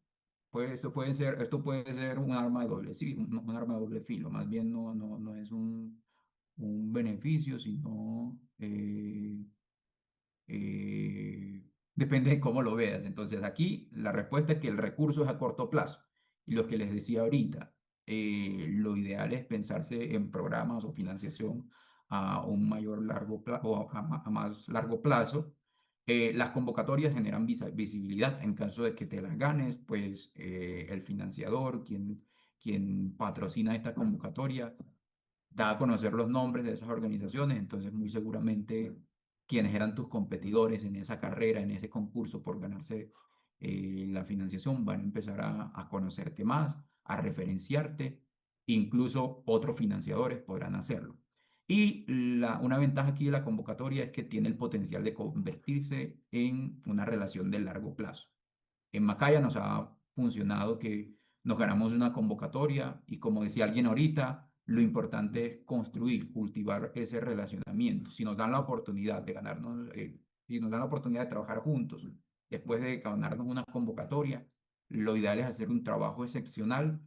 pues esto puede ser un arma de doble, sí, un arma de doble filo, más bien no es un beneficio, sino depende de cómo lo veas. Entonces, aquí la respuesta es que el recurso es a corto plazo. Y lo que les decía ahorita, lo ideal es pensarse en programas o financiación a un mayor largo plazo o a más largo plazo. Las convocatorias generan visibilidad. En caso de que te las ganes, pues el financiador, quien patrocina esta convocatoria, da a conocer los nombres de esas organizaciones, entonces muy seguramente quienes eran tus competidores en esa carrera, en ese concurso por ganarse la financiación, van a empezar a conocerte más, a referenciarte, incluso otros financiadores podrán hacerlo. Y una ventaja aquí de la convocatoria es que tiene el potencial de convertirse en una relación de largo plazo. En Macaya nos ha funcionado que nos ganamos una convocatoria y como decía alguien ahorita, lo importante es construir, cultivar ese relacionamiento. Si nos dan la oportunidad de ganarnos, si nos dan la oportunidad de trabajar juntos, después de ganarnos una convocatoria, lo ideal es hacer un trabajo excepcional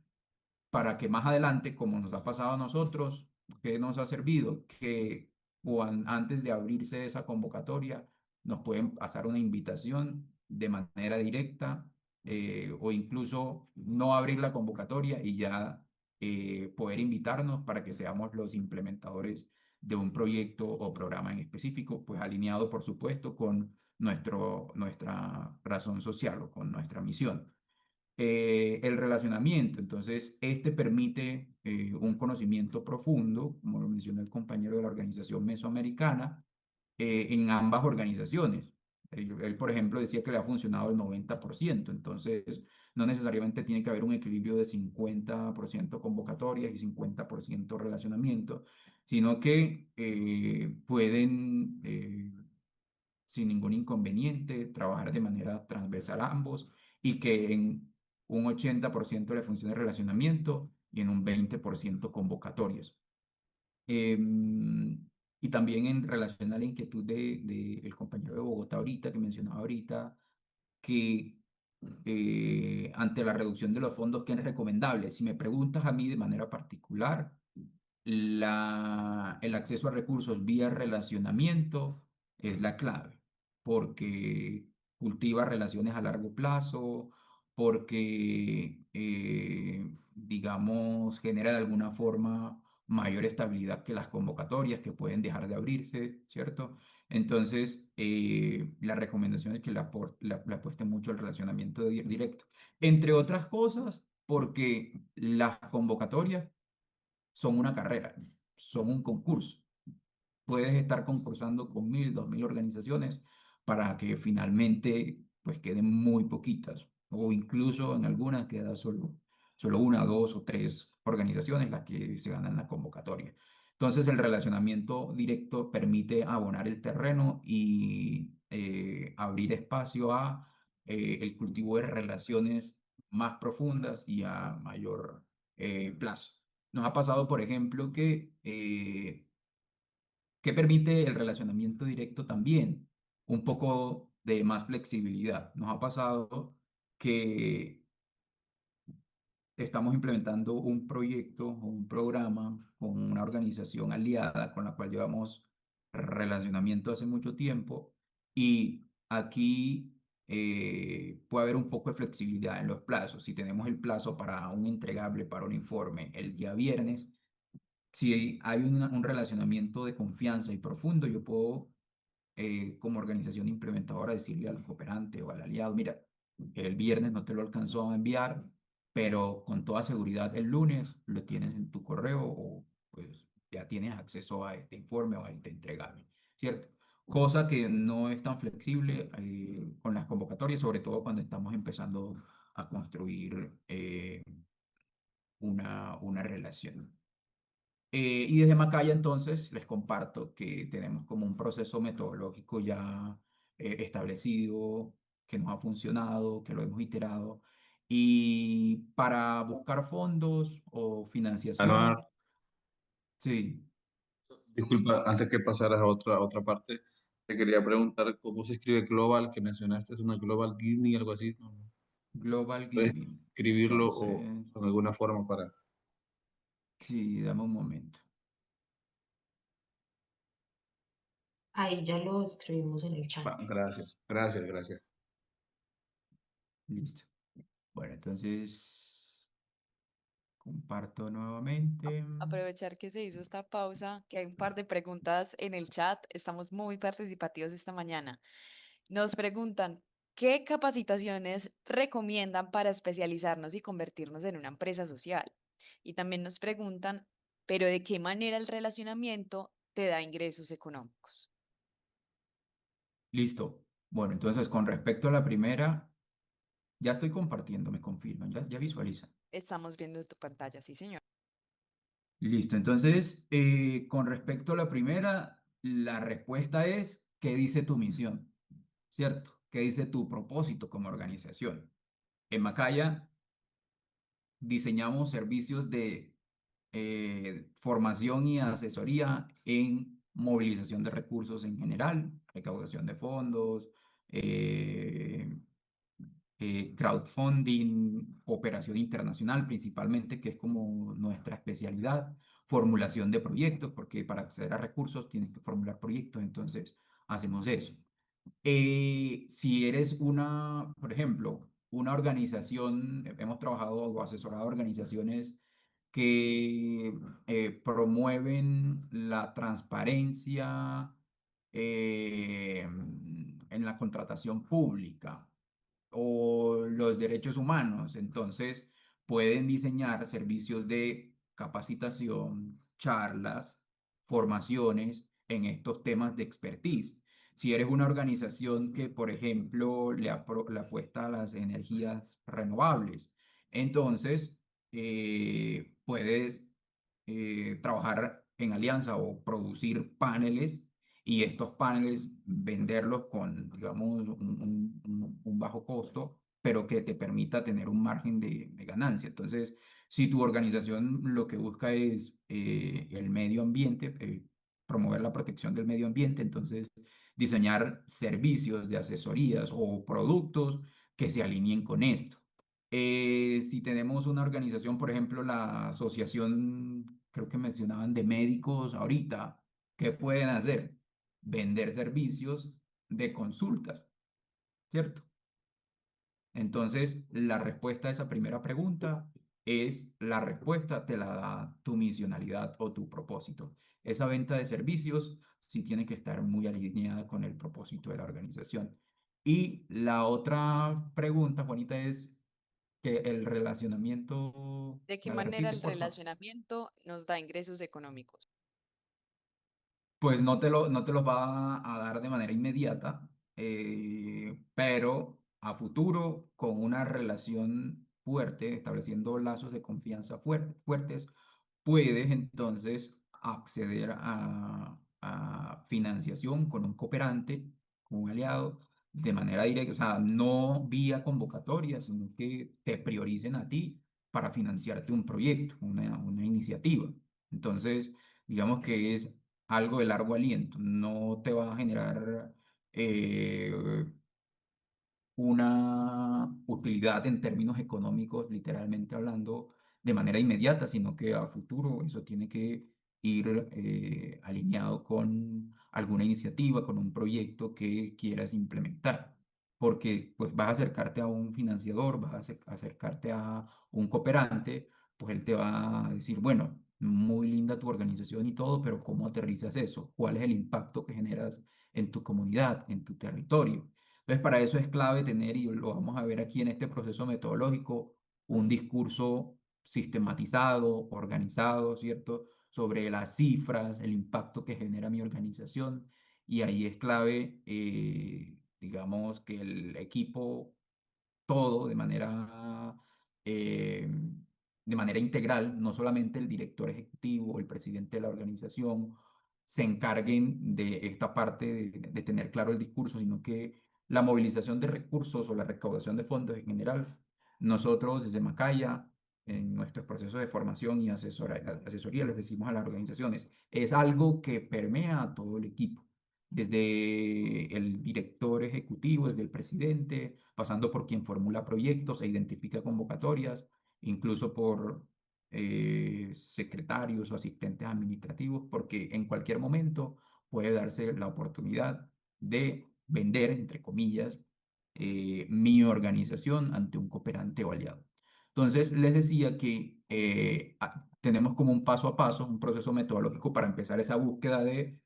para que más adelante, como nos ha pasado a nosotros, que nos ha servido, que antes de abrirse esa convocatoria nos pueden pasar una invitación de manera directa o incluso no abrir la convocatoria y ya poder invitarnos para que seamos los implementadores de un proyecto o programa en específico, pues alineado, por supuesto, con nuestra razón social o con nuestra misión. El relacionamiento. Entonces, este permite un conocimiento profundo, como lo mencionó el compañero de la organización mesoamericana, en ambas organizaciones. Él, por ejemplo, decía que le ha funcionado el 90%, entonces no necesariamente tiene que haber un equilibrio de 50% convocatorias y 50% relacionamiento, sino que pueden sin ningún inconveniente, trabajar de manera transversal a ambos y que en un 80% le funcione relacionamiento y en un 20% convocatorias. Y también en relación a la inquietud del compañero de Bogotá ahorita, que mencionaba ahorita, que ante la reducción de los fondos, ¿qué es recomendable? Si me preguntas a mí de manera particular, el acceso a recursos vía relacionamiento es la clave, porque cultiva relaciones a largo plazo, porque, digamos, genera de alguna forma mayor estabilidad que las convocatorias que pueden dejar de abrirse, ¿cierto? Entonces, la recomendación es que le apueste mucho al relacionamiento directo. Entre otras cosas, porque las convocatorias son una carrera, son un concurso. Puedes estar concursando con 1000, 2000 organizaciones para que finalmente pues queden muy poquitas o incluso en algunas queda solo una, dos o tres organizaciones las que se ganan la convocatoria. Entonces el relacionamiento directo permite abonar el terreno y abrir espacio a el cultivo de relaciones más profundas y a mayor plazo. Nos ha pasado, por ejemplo, que permite el relacionamiento directo también, un poco de más flexibilidad. Nos ha pasado que estamos implementando un proyecto o un programa con una organización aliada con la cual llevamos relacionamiento hace mucho tiempo y aquí puede haber un poco de flexibilidad en los plazos. Si tenemos el plazo para un entregable, para un informe el día viernes, si hay un relacionamiento de confianza y profundo, yo puedo, como organización implementadora, decirle al cooperante o al aliado, mira, el viernes no te lo alcanzó a enviar, pero con toda seguridad el lunes lo tienes en tu correo o pues ya tienes acceso a este informe o a este entregable, ¿cierto? Cosa que no es tan flexible con las convocatorias, sobre todo cuando estamos empezando a construir una relación. Y desde Macaya entonces les comparto que tenemos como un proceso metodológico ya establecido, que nos ha funcionado, que lo hemos iterado. Y para buscar fondos o financiación, Anuar, sí, disculpa, antes que pasaras a otra parte, te quería preguntar cómo se escribe Global, que mencionaste, es una Global Guinea, algo así. ¿No? Global ¿Puedes Giving. escribirlo o Entonces, de alguna forma para... sí, dame un momento. Ahí ya lo escribimos en el chat. Gracias, gracias, gracias. Listo. Bueno, entonces comparto nuevamente. Aprovechar que se hizo esta pausa, que hay un par de preguntas en el chat. Estamos muy participativos esta mañana. Nos preguntan, ¿qué capacitaciones recomiendan para especializarnos y convertirnos en una empresa social? Y también nos preguntan, ¿pero de qué manera el relacionamiento te da ingresos económicos? Listo. Bueno, entonces con respecto a la primera, ya estoy compartiendo, me confirman, ya visualizan. Estamos viendo tu pantalla, sí, señor. Listo, entonces con respecto a la primera, la respuesta es, ¿qué dice tu misión? ¿Cierto? ¿Qué dice tu propósito como organización? En Macaya diseñamos servicios de formación y asesoría en movilización de recursos en general, recaudación de fondos, eh, crowdfunding, operación internacional principalmente, que es como nuestra especialidad, formulación de proyectos, porque para acceder a recursos tienes que formular proyectos, entonces hacemos eso. Si eres por ejemplo, una organización, hemos trabajado o asesorado organizaciones que promueven la transparencia en la contratación pública o los derechos humanos. Entonces, pueden diseñar servicios de capacitación, charlas, formaciones en estos temas de expertise. Si eres una organización que, por ejemplo, le apuesta a las energías renovables, entonces puedes trabajar en alianza o producir paneles y estos paneles venderlos con, digamos, un bajo costo, pero que te permita tener un margen de ganancia. Entonces, si tu organización lo que busca es el medio ambiente, promover la protección del medio ambiente, entonces diseñar servicios de asesorías o productos que se alineen con esto. Si tenemos una organización, por ejemplo, la asociación, creo que mencionaban de médicos ahorita, ¿qué pueden hacer? Vender servicios de consultas, ¿cierto? Entonces, la respuesta a esa primera pregunta es la respuesta te la da tu misionalidad o tu propósito. Esa venta de servicios sí tiene que estar muy alineada con el propósito de la organización. Y la otra pregunta, Juanita, es que el relacionamiento, ¿De qué ¿me la manera repite, el por favor? relacionamiento nos da ingresos económicos? Pues no te los va a dar de manera inmediata, pero a futuro, con una relación fuerte, estableciendo lazos de confianza fuertes, puedes entonces acceder a financiación con un cooperante, con un aliado, de manera directa, o sea, no vía convocatoria, sino que te prioricen a ti para financiarte un proyecto, una iniciativa. Entonces, digamos que es algo de largo aliento, no te va a generar eh, una utilidad en términos económicos, literalmente hablando, de manera inmediata, sino que a futuro eso tiene que ir alineado con alguna iniciativa, con un proyecto que quieras implementar. Porque pues vas a acercarte a un financiador, vas a acercarte a un cooperante, pues él te va a decir, bueno, muy linda tu organización y todo, pero ¿cómo aterrizas eso? ¿Cuál es el impacto que generas en tu comunidad, en tu territorio? Entonces, para eso es clave tener, y lo vamos a ver aquí en este proceso metodológico, un discurso sistematizado, organizado, ¿cierto? Sobre las cifras, el impacto que genera mi organización. Y ahí es clave, digamos, que el equipo todo eh, de manera integral, no solamente el director ejecutivo o el presidente de la organización se encarguen de esta parte de tener claro el discurso, sino que la movilización de recursos o la recaudación de fondos en general, nosotros desde Macaya, en nuestros procesos de formación y asesoría, les decimos a las organizaciones, es algo que permea a todo el equipo desde el director ejecutivo, desde el presidente, pasando por quien formula proyectos e identifica convocatorias, incluso por secretarios o asistentes administrativos, porque en cualquier momento puede darse la oportunidad de vender, entre comillas, mi organización ante un cooperante o aliado. Entonces, les decía que tenemos como un paso a paso, un proceso metodológico para empezar esa búsqueda de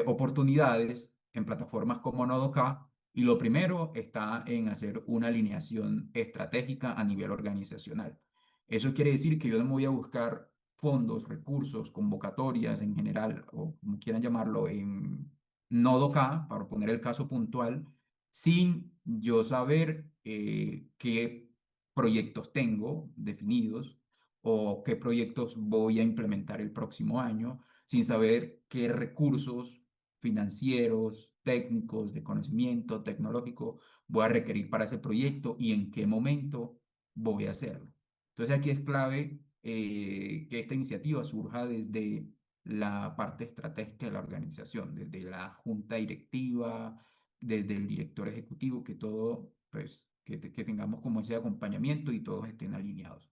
oportunidades en plataformas como Nodoka. Y lo primero está en hacer una alineación estratégica a nivel organizacional. Eso quiere decir que yo no me voy a buscar fondos, recursos, convocatorias en general, o como quieran llamarlo, en Nodoka, para poner el caso puntual, sin yo saber qué proyectos tengo definidos o qué proyectos voy a implementar el próximo año sin saber qué recursos financieros, técnicos, de conocimiento, tecnológico voy a requerir para ese proyecto y en qué momento voy a hacerlo. Entonces aquí es clave que esta iniciativa surja desde la parte estratégica de la organización, desde la junta directiva, desde el director ejecutivo, que todo, pues, que tengamos como ese acompañamiento y todos estén alineados.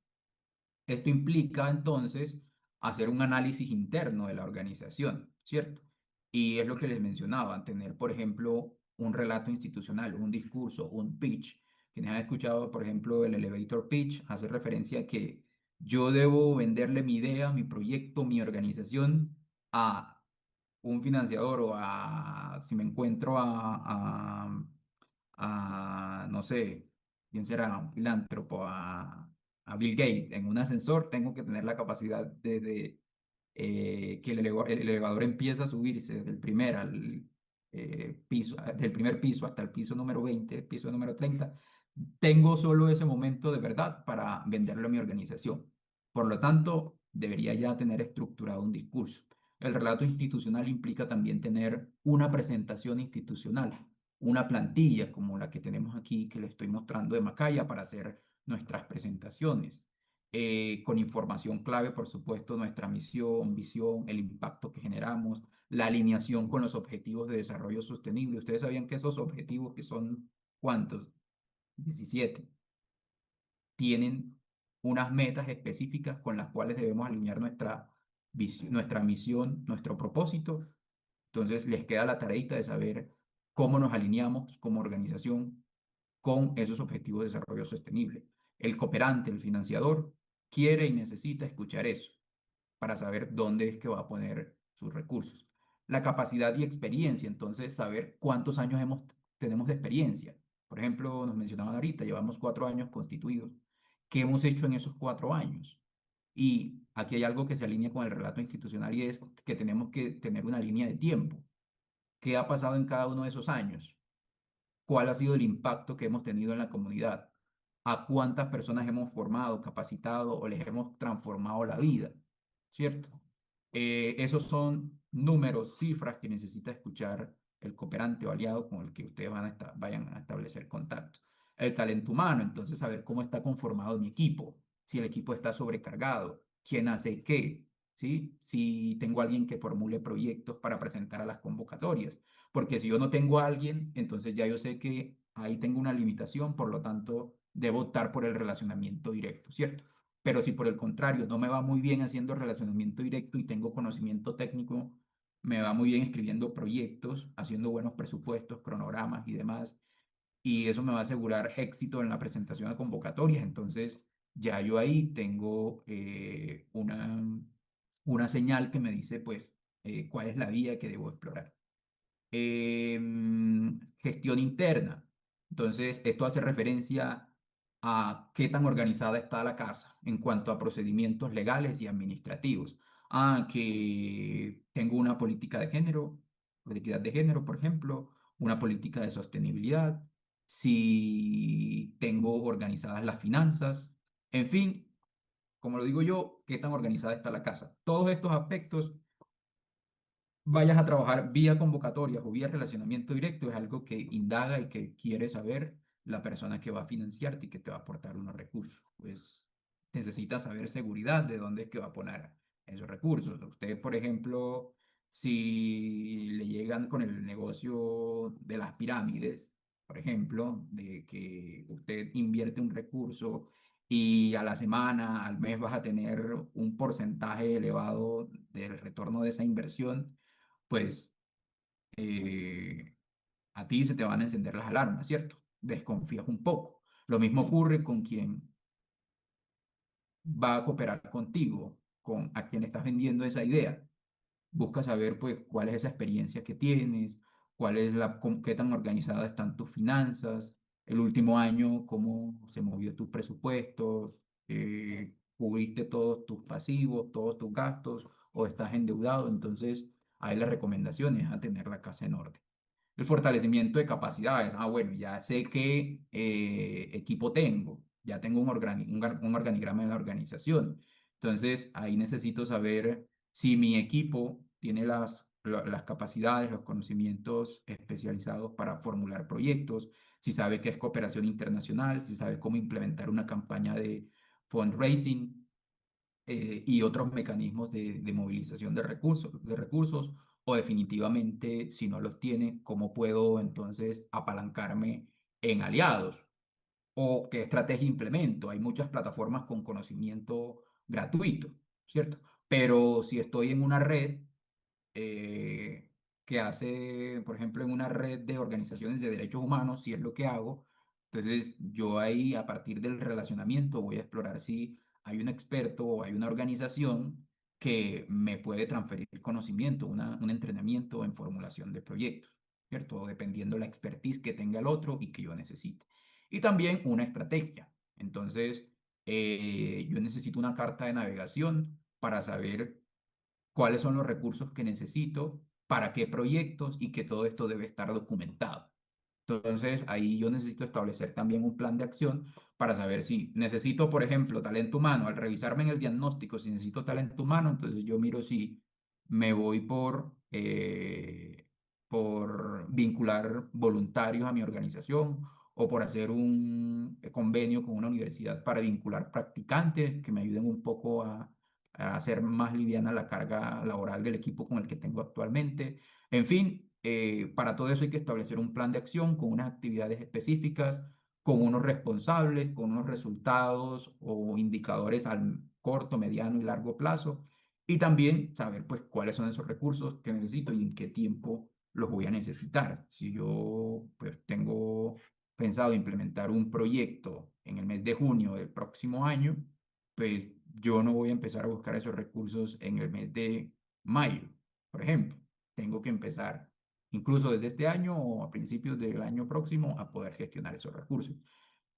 Esto implica entonces hacer un análisis interno de la organización, ¿cierto? Y es lo que les mencionaba, tener, por ejemplo, un relato institucional, un discurso, un pitch. Quienes han escuchado, por ejemplo, el elevator pitch, hace referencia a que yo debo venderle mi idea, mi proyecto, mi organización a un financiador o si me encuentro no sé, quién será, un filántropo, a Bill Gates en un ascensor, tengo que tener la capacidad que el elevador empieza a subirse desde el primer piso, del primer piso hasta el piso número 20, piso número 30, tengo solo ese momento de verdad para venderlo a mi organización. Por lo tanto, debería ya tener estructurado un discurso. El relato institucional implica también tener una presentación institucional, una plantilla como la que tenemos aquí, que le estoy mostrando de Macaya para hacer nuestras presentaciones, con información clave, por supuesto, nuestra misión, visión, el impacto que generamos, la alineación con los objetivos de desarrollo sostenible. ¿Ustedes sabían que esos objetivos, que son cuántos? 17, tienen unas metas específicas con las cuales debemos alinear nuestra misión, nuestro propósito? Entonces les queda la tareita de saber cómo nos alineamos como organización con esos objetivos de desarrollo sostenible. El cooperante, el financiador, quiere y necesita escuchar eso para saber dónde es que va a poner sus recursos. La capacidad y experiencia, entonces saber cuántos años tenemos de experiencia. Por ejemplo, nos mencionaban ahorita, llevamos 4 años constituidos. ¿Qué hemos hecho en esos 4 años? Y aquí hay algo que se alinea con el relato institucional, y es que tenemos que tener una línea de tiempo. ¿Qué ha pasado en cada uno de esos años? ¿Cuál ha sido el impacto que hemos tenido en la comunidad? ¿A cuántas personas hemos formado, capacitado o les hemos transformado la vida? ¿Cierto? Esos son números, cifras que necesita escuchar el cooperante o aliado con el que ustedes vayan a establecer contacto. El talento humano, entonces saber cómo está conformado mi equipo, si el equipo está sobrecargado, quién hace qué, ¿sí? Si tengo alguien que formule proyectos para presentar a las convocatorias, porque si yo no tengo a alguien, entonces ya yo sé que ahí tengo una limitación, por lo tanto debo optar por el relacionamiento directo, ¿cierto? Pero si por el contrario no me va muy bien haciendo relacionamiento directo y tengo conocimiento técnico, me va muy bien escribiendo proyectos, haciendo buenos presupuestos, cronogramas y demás, y eso me va a asegurar éxito en la presentación de convocatorias. Entonces ya yo ahí tengo una señal que me dice pues cuál es la vía que debo explorar. Gestión interna. Entonces, esto hace referencia a qué tan organizada está la casa en cuanto a procedimientos legales y administrativos. Que tengo una política de género, de equidad de género, por ejemplo, una política de sostenibilidad, si tengo organizadas las finanzas, en fin, como lo digo yo, qué tan organizada está la casa. Todos estos aspectos, vayas a trabajar vía convocatorias o vía relacionamiento directo, es algo que indaga y que quiere saber la persona que va a financiarte y que te va a aportar unos recursos. Pues necesita saber seguridad de dónde es que va a poner esos recursos. Usted, por ejemplo, si le llegan con el negocio de las pirámides, por ejemplo, de que usted invierte un recurso y a la semana, al mes vas a tener un porcentaje elevado del retorno de esa inversión, pues a ti se te van a encender las alarmas, ¿cierto? Desconfías un poco. Lo mismo ocurre con quien va a cooperar contigo, con a quien estás vendiendo esa idea. Busca saber pues cuál es esa experiencia que tienes, qué tan organizadas están tus finanzas, el último año, cómo se movió tus presupuestos, cubriste todos tus pasivos, todos tus gastos, o estás endeudado. Entonces, ahí la recomendación es a tener la casa en orden. El fortalecimiento de capacidades. Bueno, ya sé qué equipo tengo, ya tengo un organigrama de la organización. Entonces, ahí necesito saber si mi equipo tiene las capacidades, los conocimientos especializados para formular proyectos, si sabe qué es cooperación internacional, si sabe cómo implementar una campaña de fundraising, y otros mecanismos de movilización de recursos, o definitivamente, si no los tiene, cómo puedo entonces apalancarme en aliados, o qué estrategia implemento. Hay muchas plataformas con conocimiento gratuito, ¿cierto? Pero si estoy en una red eh, que hace, por ejemplo, en una red de organizaciones de derechos humanos, si es lo que hago, entonces yo ahí, a partir del relacionamiento, voy a explorar si hay un experto o hay una organización que me puede transferir conocimiento, un entrenamiento en formulación de proyectos, ¿cierto? Dependiendo la expertise que tenga el otro y que yo necesite. Y también una estrategia. Entonces, yo necesito una carta de navegación para saber cuáles son los recursos que necesito, para qué proyectos, y que todo esto debe estar documentado. Entonces, ahí yo necesito establecer también un plan de acción para saber si necesito, por ejemplo, talento humano. Al revisarme en el diagnóstico, si necesito talento humano, entonces yo miro si me voy por vincular voluntarios a mi organización, o por hacer un convenio con una universidad para vincular practicantes que me ayuden un poco a hacer más liviana la carga laboral del equipo con el que tengo actualmente. En fin, para todo eso hay que establecer un plan de acción con unas actividades específicas, con unos responsables, con unos resultados o indicadores al corto, mediano y largo plazo. Y también saber pues cuáles son esos recursos que necesito y en qué tiempo los voy a necesitar. Si yo pues tengo pensado implementar un proyecto en el mes de junio del próximo año, pues yo no voy a empezar a buscar esos recursos en el mes de mayo, por ejemplo. Tengo que empezar incluso desde este año o a principios del año próximo a poder gestionar esos recursos.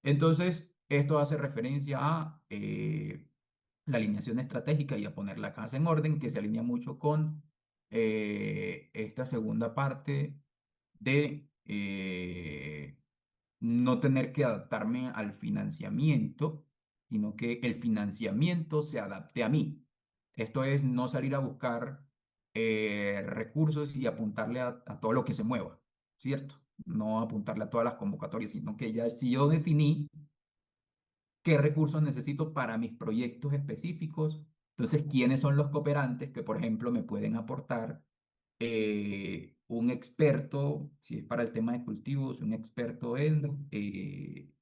Entonces, esto hace referencia a la alineación estratégica y a poner la casa en orden, que se alinea mucho con esta segunda parte de no tener que adaptarme al financiamiento, sino que el financiamiento se adapte a mí. Esto es no salir a buscar recursos y apuntarle a todo lo que se mueva, ¿cierto? No apuntarle a todas las convocatorias, sino que ya si yo definí qué recursos necesito para mis proyectos específicos. Entonces, ¿quiénes son los cooperantes que, por ejemplo, me pueden aportar un experto, si es para el tema de cultivos, un experto en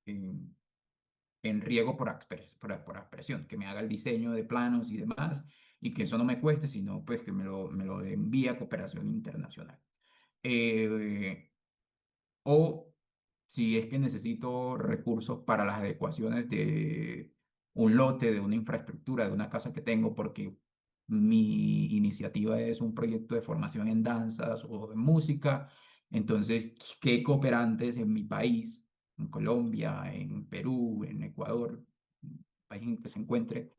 riego por aspersión, que me haga el diseño de planos y demás, y que eso no me cueste, sino pues que me lo envíe a cooperación internacional? Eh, o si es que necesito recursos para las adecuaciones de un lote, de una infraestructura, de una casa que tengo, porque mi iniciativa es un proyecto de formación en danzas o en música. Entonces, ¿qué cooperantes en mi país, en Colombia, en Perú, en Ecuador, país en que se encuentre,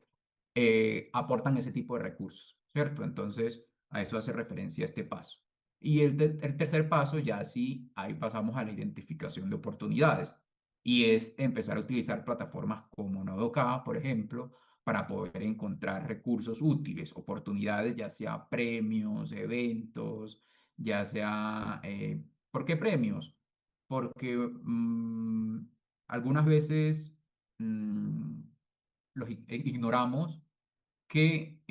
aportan ese tipo de recursos, ¿cierto? Entonces, a eso hace referencia este paso. Y el tercer paso, ya sí, ahí pasamos a la identificación de oportunidades. Y es empezar a utilizar plataformas como Nodoka, por ejemplo, para poder encontrar recursos útiles, oportunidades, ya sea premios, eventos, ya sea... ¿por qué premios? Porque algunas veces ignoramos que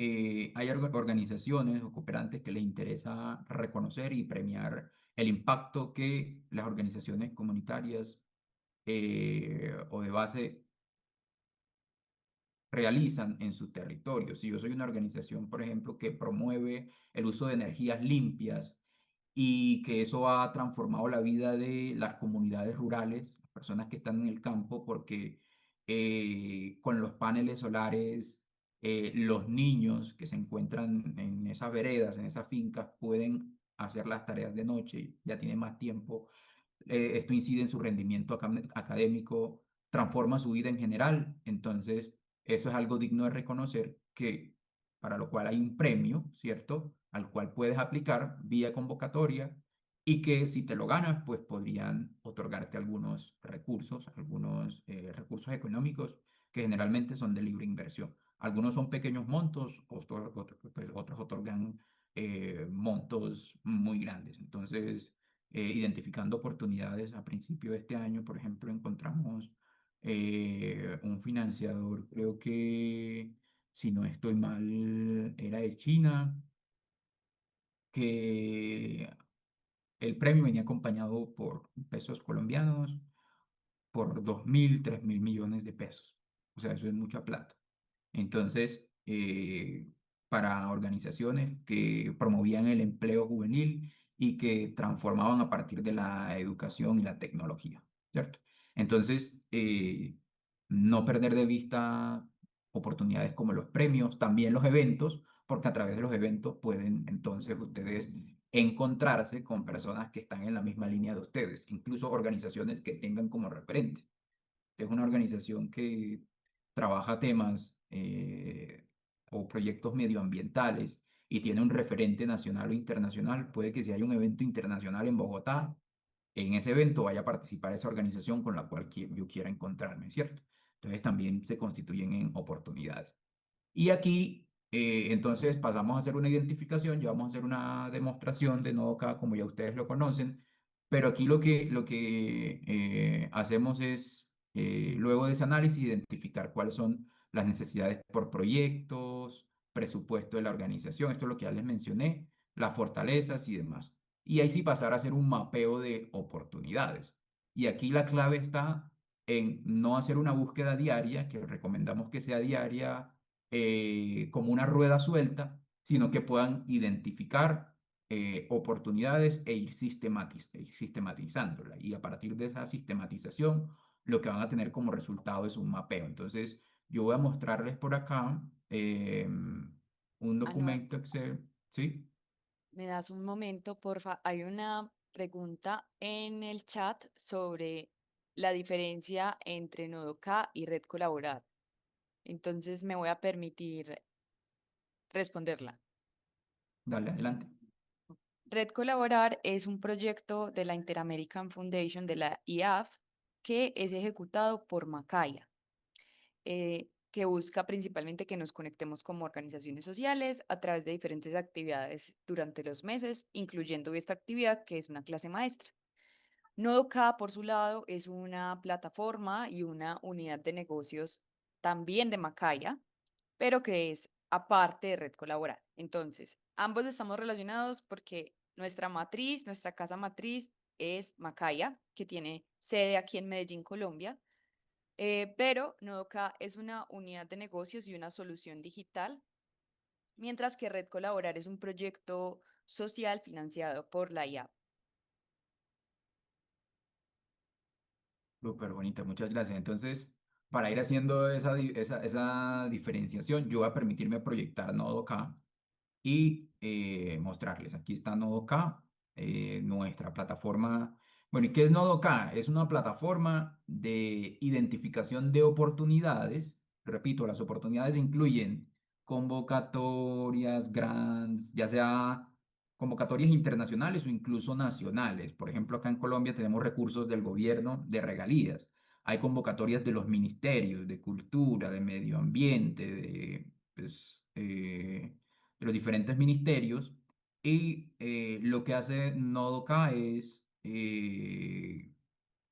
hay organizaciones o cooperantes que les interesa reconocer y premiar el impacto que las organizaciones comunitarias o de base realizan en su territorio. Si yo soy una organización, por ejemplo, que promueve el uso de energías limpias y que eso ha transformado la vida de las comunidades rurales, las personas que están en el campo, porque con los paneles solares, los niños que se encuentran en esas veredas, en esas fincas, pueden hacer las tareas de noche, ya tienen más tiempo. Esto incide en su rendimiento académico, transforma su vida en general. Entonces, eso es algo digno de reconocer, que para lo cual hay un premio, ¿cierto? Al cual puedes aplicar vía convocatoria y que si te lo ganas, pues podrían otorgarte algunos recursos económicos que generalmente son de libre inversión. Algunos son pequeños montos, otros otorgan montos muy grandes. Entonces, identificando oportunidades a principio de este año, por ejemplo, encontramos un financiador, creo que, si no estoy mal, era de China, que el premio venía acompañado por pesos colombianos, por 2.000, 3.000 millones de pesos. O sea, eso es mucha plata. Entonces, para organizaciones que promovían el empleo juvenil y que transformaban a partir de la educación y la tecnología, ¿cierto? Entonces, no perder de vista oportunidades como los premios, también los eventos, porque a través de los eventos pueden entonces ustedes encontrarse con personas que están en la misma línea de ustedes, incluso organizaciones que tengan como referente. Es una organización que trabaja temas o proyectos medioambientales y tiene un referente nacional o internacional. Puede que si hay un evento internacional en Bogotá, en ese evento vaya a participar esa organización con la cual yo quiera encontrarme, ¿cierto? Entonces también se constituyen en oportunidades. Y aquí, entonces, pasamos a hacer una identificación, ya vamos a hacer una demostración de Nodoka, como ya ustedes lo conocen, pero aquí lo que hacemos es, luego de ese análisis, identificar cuáles son las necesidades por proyectos, presupuesto de la organización. Esto es lo que ya les mencioné, las fortalezas y demás. Y ahí sí pasar a hacer un mapeo de oportunidades. Y aquí la clave está en no hacer una búsqueda diaria, que recomendamos que sea diaria, como una rueda suelta, sino que puedan identificar oportunidades e ir sistematizándola. Y a partir de esa sistematización, lo que van a tener como resultado es un mapeo. Entonces, yo voy a mostrarles por acá un Anuar, documento Excel, ¿sí? ¿me das un momento, porfa? Hay una pregunta en el chat sobre la diferencia entre Nodo K y Red Colaborar. Entonces me voy a permitir responderla. Dale, adelante. Red Colaborar es un proyecto de la Inter-American Foundation de la IAF que es ejecutado por Macaya, que busca principalmente que nos conectemos como organizaciones sociales a través de diferentes actividades durante los meses, incluyendo esta actividad que es una clase maestra. Nodoka, por su lado, es una plataforma y una unidad de negocios también de Macaya, pero que es aparte de Red Colaborar. Entonces, ambos estamos relacionados porque nuestra matriz, nuestra casa matriz es Macaya, que tiene sede aquí en Medellín, Colombia, pero Nodoka es una unidad de negocios y una solución digital, mientras que Red Colaborar es un proyecto social financiado por la IAP. Súper bonita, muchas gracias. Entonces, para ir haciendo esa diferenciación, yo voy a permitirme proyectar Nodo K y mostrarles. Aquí está Nodo K, nuestra plataforma. Bueno, ¿y qué es Nodo K? Es una plataforma de identificación de oportunidades. Repito, las oportunidades incluyen convocatorias, grants, ya sea convocatorias internacionales o incluso nacionales. Por ejemplo, acá en Colombia tenemos recursos del gobierno de regalías. Hay convocatorias de los ministerios de cultura, de medio ambiente, pues, de los diferentes ministerios. Y lo que hace Nodoka es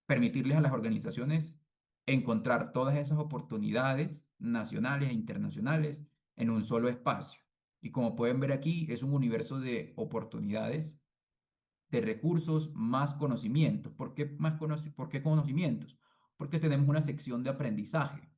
permitirles a las organizaciones encontrar todas esas oportunidades nacionales e internacionales en un solo espacio. Y como pueden ver aquí, es un universo de oportunidades, de recursos, más conocimientos. ¿Por qué por qué conocimientos? Porque tenemos una sección de aprendizaje,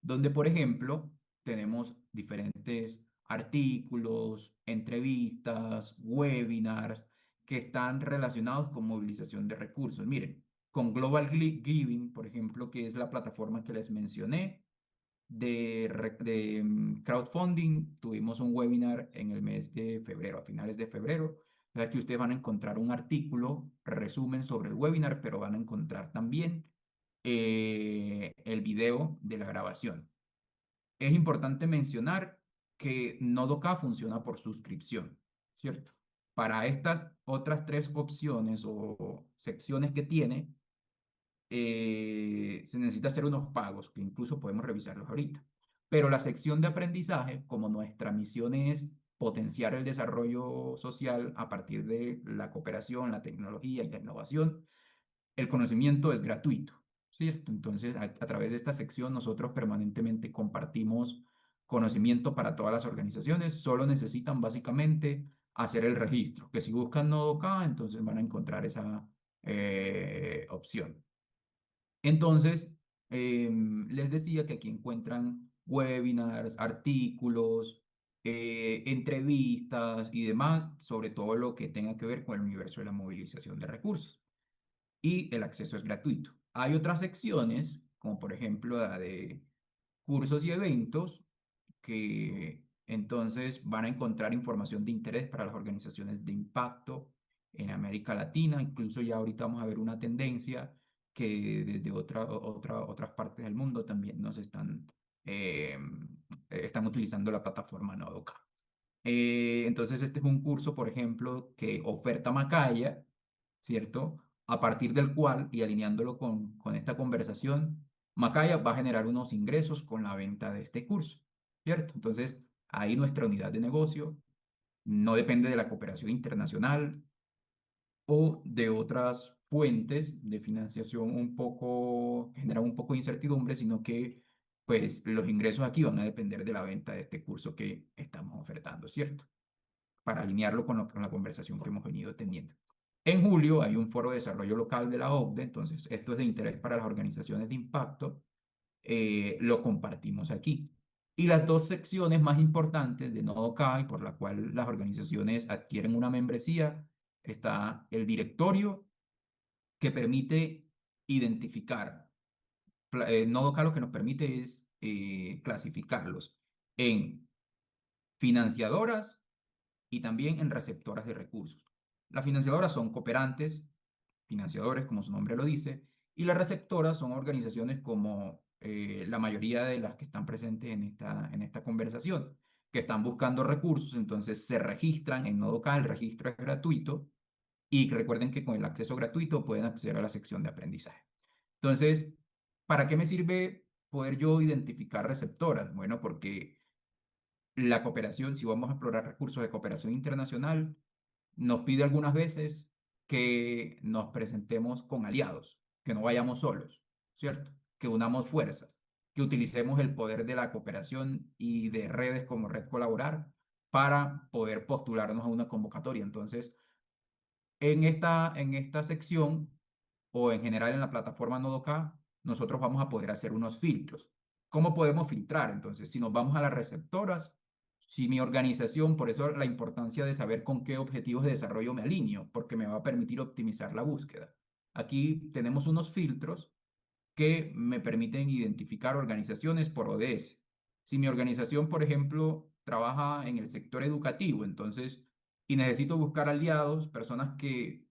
donde, por ejemplo, tenemos diferentes artículos, entrevistas, webinars que están relacionados con movilización de recursos. Miren, con Giving, por ejemplo, que es la plataforma que les mencioné, de crowdfunding, tuvimos un webinar en el mes de febrero, a finales de febrero. Aquí ustedes van a encontrar un artículo, resumen sobre el webinar, pero van a encontrar también el video de la grabación. Es importante mencionar que Nodoka funciona por suscripción, ¿cierto? Para estas otras tres opciones o secciones que tiene, se necesita hacer unos pagos, que incluso podemos revisarlos ahorita. Pero la sección de aprendizaje, como nuestra misión es potenciar el desarrollo social a partir de la cooperación, la tecnología y la innovación, el conocimiento es gratuito, ¿cierto? Entonces, a través de esta sección nosotros permanentemente compartimos conocimiento para todas las organizaciones, solo necesitan básicamente hacer el registro, que si buscan Nodoka, entonces van a encontrar esa opción. Entonces, les decía que aquí encuentran webinars, artículos, entrevistas y demás sobre todo lo que tenga que ver con el universo de la movilización de recursos. Y el acceso es gratuito. Hay otras secciones, como por ejemplo la de cursos y eventos, que entonces van a encontrar información de interés para las organizaciones de impacto en América Latina. Incluso ya ahorita vamos a ver una tendencia que desde otras partes del mundo también están utilizando la plataforma Nodoka. Entonces este es un curso, por ejemplo, que oferta Macaya, ¿cierto? A partir del cual, y alineándolo con esta conversación, Macaya va a generar unos ingresos con la venta de este curso, ¿cierto? Entonces, ahí nuestra unidad de negocio no depende de la cooperación internacional o de otras fuentes de financiación que generan un poco de incertidumbre, sino que pues los ingresos aquí van a depender de la venta de este curso que estamos ofertando, ¿cierto? Para alinearlo con la conversación que hemos venido teniendo. En julio hay un foro de desarrollo local de la OCDE, entonces esto es de interés para las organizaciones de impacto, lo compartimos aquí. Y las dos secciones más importantes de NodoK y por la cual las organizaciones adquieren una membresía, está el directorio que permite identificar. NodoK lo que nos permite es clasificarlos en financiadoras y también en receptoras de recursos. Las financiadoras son cooperantes, financiadores, como su nombre lo dice, y las receptoras son organizaciones como la mayoría de las que están presentes en esta conversación, que están buscando recursos, entonces se registran en NodoK, el registro es gratuito, y recuerden que con el acceso gratuito pueden acceder a la sección de aprendizaje. Entonces, ¿para qué me sirve poder yo identificar receptoras? Bueno, porque la cooperación, si vamos a explorar recursos de cooperación internacional, nos pide algunas veces que nos presentemos con aliados, que no vayamos solos, ¿cierto? Que unamos fuerzas, que utilicemos el poder de la cooperación y de redes como Red Colaborar para poder postularnos a una convocatoria. Entonces, en esta sección o en general en la plataforma NodoK, nosotros vamos a poder hacer unos filtros. ¿Cómo podemos filtrar? Entonces, si nos vamos a las receptoras, si mi organización, por eso la importancia de saber con qué objetivos de desarrollo me alineo, porque me va a permitir optimizar la búsqueda. Aquí tenemos unos filtros que me permiten identificar organizaciones por ODS. Si mi organización, por ejemplo, trabaja en el sector educativo, entonces, y necesito buscar aliados, personas que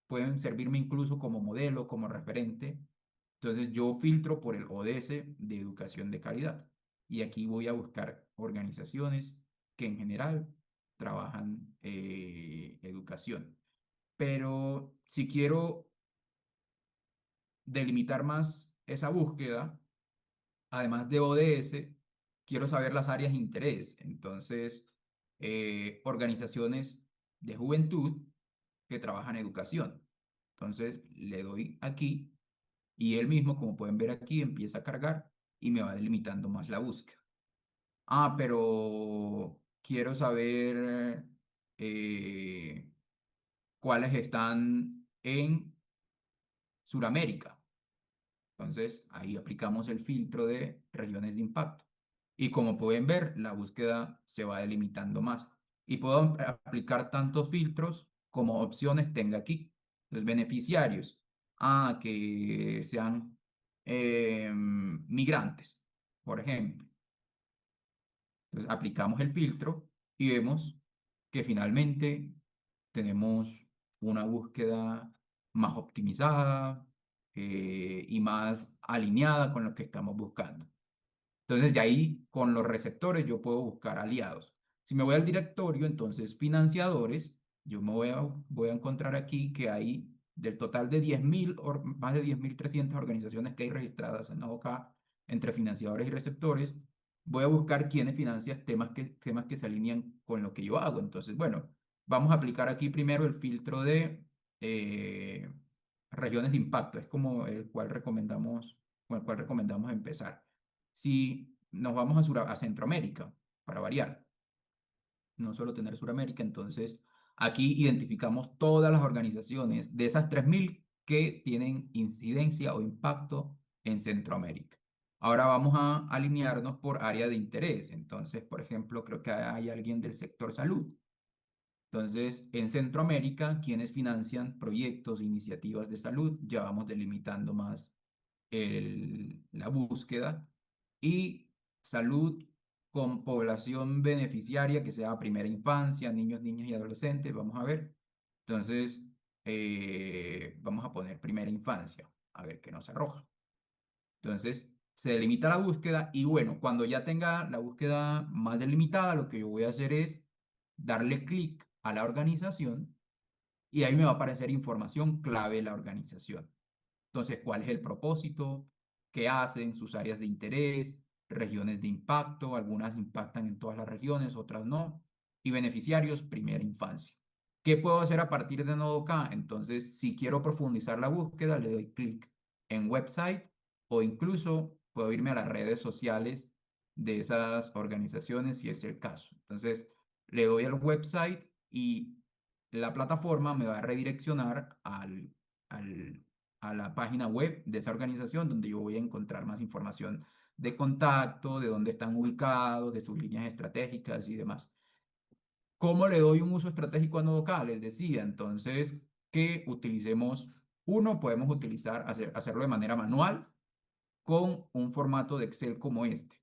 pueden servirme incluso como modelo, como referente, entonces yo filtro por el ODS de educación de calidad. Y aquí voy a buscar organizaciones que en general trabajan educación. Pero si quiero delimitar más esa búsqueda, además de ODS, quiero saber las áreas de interés. Entonces, organizaciones de juventud que trabajan en educación. Entonces, le doy aquí y él mismo, como pueden ver aquí, empieza a cargar y me va delimitando más la búsqueda. Ah, pero quiero saber cuáles están en Sudamérica. Entonces, ahí aplicamos el filtro de regiones de impacto. Y como pueden ver, la búsqueda se va delimitando más. Y puedo aplicar tantos filtros como opciones tenga aquí. Los beneficiarios. Ah, que sean migrantes, por ejemplo. Entonces, aplicamos el filtro y vemos que finalmente tenemos una búsqueda más optimizada y más alineada con lo que estamos buscando. Entonces, de ahí, con los receptores, yo puedo buscar aliados. Si me voy al directorio, entonces, financiadores, yo voy a encontrar aquí que hay del total de 10.000, más de 10.300 organizaciones que hay registradas en OK entre financiadores y receptores. Voy a buscar quiénes financian temas que se alinean con lo que yo hago. Entonces, bueno, vamos a aplicar aquí primero el filtro de eh, regiones de impacto. Es como con el cual recomendamos empezar. Si nos vamos a Centroamérica, para variar, no solo tener Sudamérica, entonces aquí identificamos todas las organizaciones de esas 3.000 que tienen incidencia o impacto en Centroamérica. Ahora vamos a alinearnos por área de interés. Entonces, por ejemplo, creo que hay alguien del sector salud. Entonces, en Centroamérica, quienes financian proyectos e iniciativas de salud, ya vamos delimitando más la búsqueda y salud con población beneficiaria que sea primera infancia, niños, niñas y adolescentes, vamos a ver. Entonces, vamos a poner primera infancia, a ver qué nos arroja. Entonces, se delimita la búsqueda y bueno, cuando ya tenga la búsqueda más delimitada, lo que yo voy a hacer es darle clic a la organización y ahí me va a aparecer información clave de la organización. Entonces, ¿cuál es el propósito? ¿Qué hacen? Sus áreas de interés, regiones de impacto, algunas impactan en todas las regiones, otras no. Y beneficiarios, primera infancia. ¿Qué puedo hacer a partir de NodoK? Entonces, si quiero profundizar la búsqueda, le doy clic en website o incluso puedo irme a las redes sociales de esas organizaciones si es el caso. Entonces, le doy al website y la plataforma me va a redireccionar al, a la página web de esa organización donde yo voy a encontrar más información de contacto, de dónde están ubicados, de sus líneas estratégicas y demás. ¿Cómo le doy un uso estratégico a Nodoka? Les decía, entonces, que utilicemos, uno, podemos hacerlo de manera manual con un formato de Excel como este,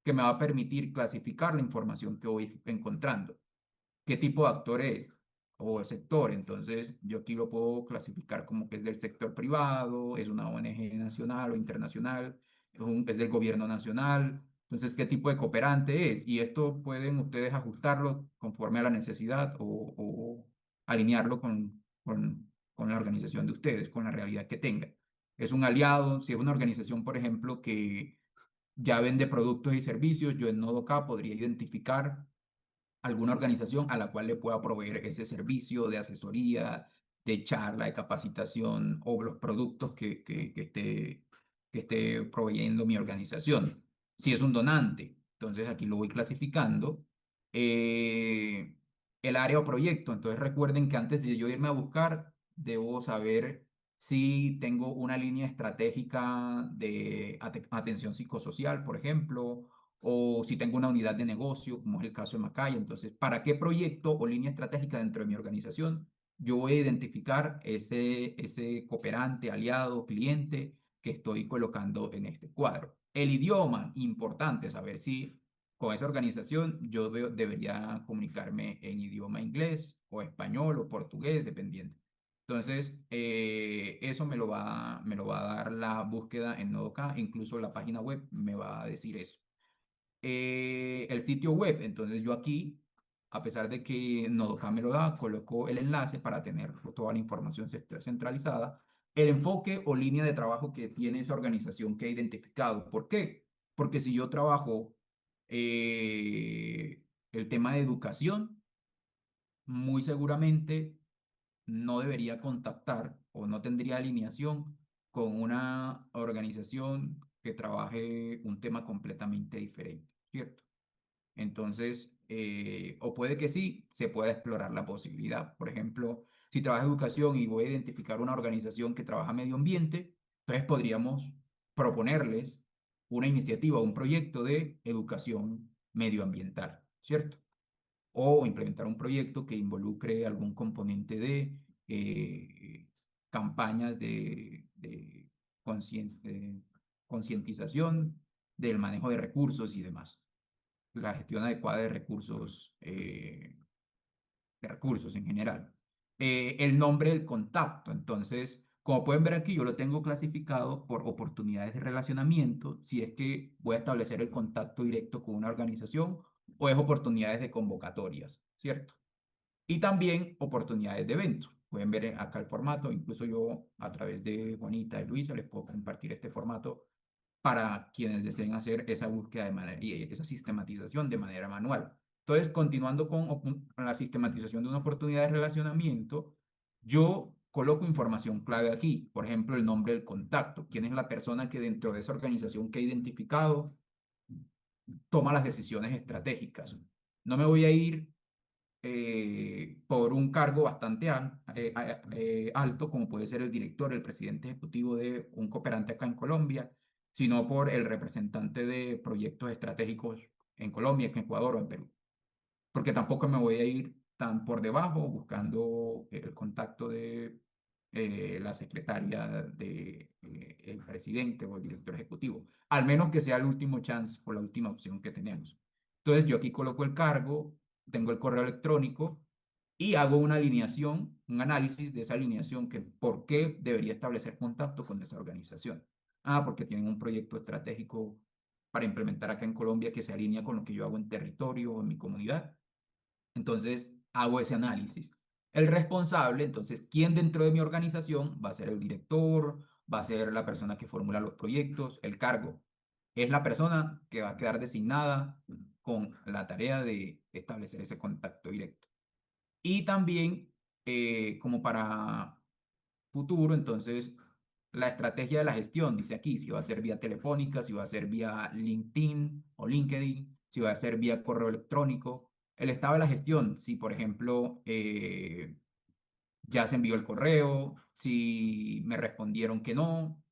que me va a permitir clasificar la información que voy encontrando. ¿Qué tipo de actor es? O sector. Entonces, yo aquí lo puedo clasificar como que es del sector privado, es una ONG nacional o internacional, es del gobierno nacional. Entonces, ¿qué tipo de cooperante es? Y esto pueden ustedes ajustarlo conforme a la necesidad o alinearlo con la organización de ustedes, con la realidad que tengan. Es un aliado, si es una organización, por ejemplo, que ya vende productos y servicios, yo en Nodoka podría identificar alguna organización a la cual le pueda proveer ese servicio de asesoría, de charla, de capacitación o los productos que esté proveyendo mi organización. Si es un donante, entonces aquí lo voy clasificando. Eh, el área o proyecto, entonces recuerden que antes de yo irme a buscar, debo saber si tengo una línea estratégica de atención psicosocial, por ejemplo, o si tengo una unidad de negocio, como es el caso de Macaya. Entonces, ¿para qué proyecto o línea estratégica dentro de mi organización yo voy a identificar ese cooperante, aliado, cliente que estoy colocando en este cuadro? El idioma, importante saber si con esa organización yo debería comunicarme en idioma inglés o español o portugués, dependiendo. Entonces, eso me lo va a dar la búsqueda en Nodoka, incluso la página web me va a decir eso. El sitio web. Entonces yo aquí, a pesar de que Nodoka me lo da, coloco el enlace para tener toda la información centralizada. El enfoque o línea de trabajo que tiene esa organización que he identificado. ¿Por qué? Porque si yo trabajo el tema de educación, muy seguramente no debería contactar o no tendría alineación con una organización que trabaje un tema completamente diferente, ¿cierto? Entonces, o puede que sí, se pueda explorar la posibilidad. Por ejemplo, si trabaja educación y voy a identificar una organización que trabaja medio ambiente, entonces podríamos proponerles una iniciativa, un proyecto de educación medioambiental, ¿cierto? O implementar un proyecto que involucre algún componente de campañas de concientización del manejo de recursos y demás, la gestión adecuada de recursos en general. El nombre del contacto. Entonces, como pueden ver aquí, yo lo tengo clasificado por oportunidades de relacionamiento, si es que voy a establecer el contacto directo con una organización o es oportunidades de convocatorias, ¿cierto? Y también oportunidades de eventos. Pueden ver acá el formato, incluso yo a través de Juanita y Luisa les puedo compartir este formato para quienes deseen hacer esa búsqueda de manera y esa sistematización de manera manual. Entonces, continuando con la sistematización de una oportunidad de relacionamiento, yo coloco información clave aquí, por ejemplo, el nombre del contacto, quién es la persona que dentro de esa organización que he identificado toma las decisiones estratégicas. No me voy a ir por un cargo bastante alto, como puede ser el director, el presidente ejecutivo de un cooperante acá en Colombia, sino por el representante de proyectos estratégicos en Colombia, en Ecuador o en Perú. Porque tampoco me voy a ir tan por debajo buscando el contacto de la secretaria de el presidente o el director ejecutivo, al menos que sea el último chance o la última opción que tenemos. Entonces yo aquí coloco el cargo, tengo el correo electrónico y hago una alineación, un análisis de esa alineación, que por qué debería establecer contacto con esa organización. Ah, porque tienen un proyecto estratégico para implementar acá en Colombia que se alinea con lo que yo hago en territorio o en mi comunidad. Entonces, hago ese análisis. El responsable, entonces, ¿quién dentro de mi organización va a ser el director? Va a ser la persona que formula los proyectos, el cargo. Es la persona que va a quedar designada con la tarea de establecer ese contacto directo. Y también, como para futuro, entonces, la estrategia de la gestión, dice aquí, si va a ser vía telefónica, si va a ser vía LinkedIn o LinkedIn, si va a ser vía correo electrónico. El estado de la gestión, si por ejemplo ya se envió el correo, si me respondieron que no,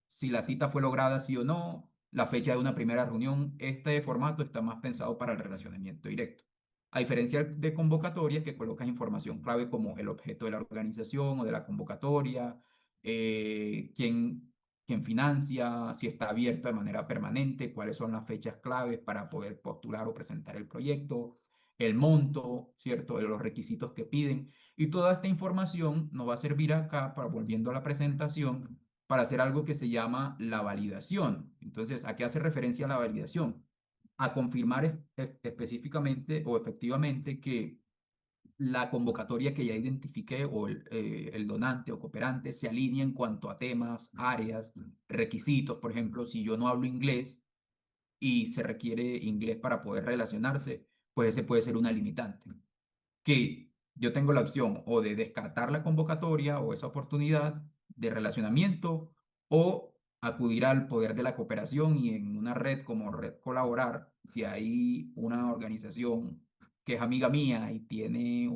si la cita fue lograda sí o no, la fecha de una primera reunión. Este formato está más pensado para el relacionamiento directo. A diferencia de convocatorias que colocas información clave como el objeto de la organización o de la convocatoria, quién financia, si está abierto de manera permanente, cuáles son las fechas claves para poder postular o presentar el proyecto, el monto, ¿cierto? De los requisitos que piden. Y toda esta información nos va a servir acá, para volviendo a la presentación, para hacer algo que se llama la validación. Entonces, ¿a qué hace referencia la validación? A confirmar específicamente o efectivamente que la convocatoria que ya identifiqué o el donante o cooperante se alinea en cuanto a temas, áreas, requisitos. Por ejemplo, si yo no hablo inglés y se requiere inglés para poder relacionarse, pues ese puede ser una limitante, que yo tengo la opción o de descartar la convocatoria o esa oportunidad de relacionamiento, o acudir al poder de la cooperación y en una red como Red Colaborar, si hay una organización que es amiga mía y tiene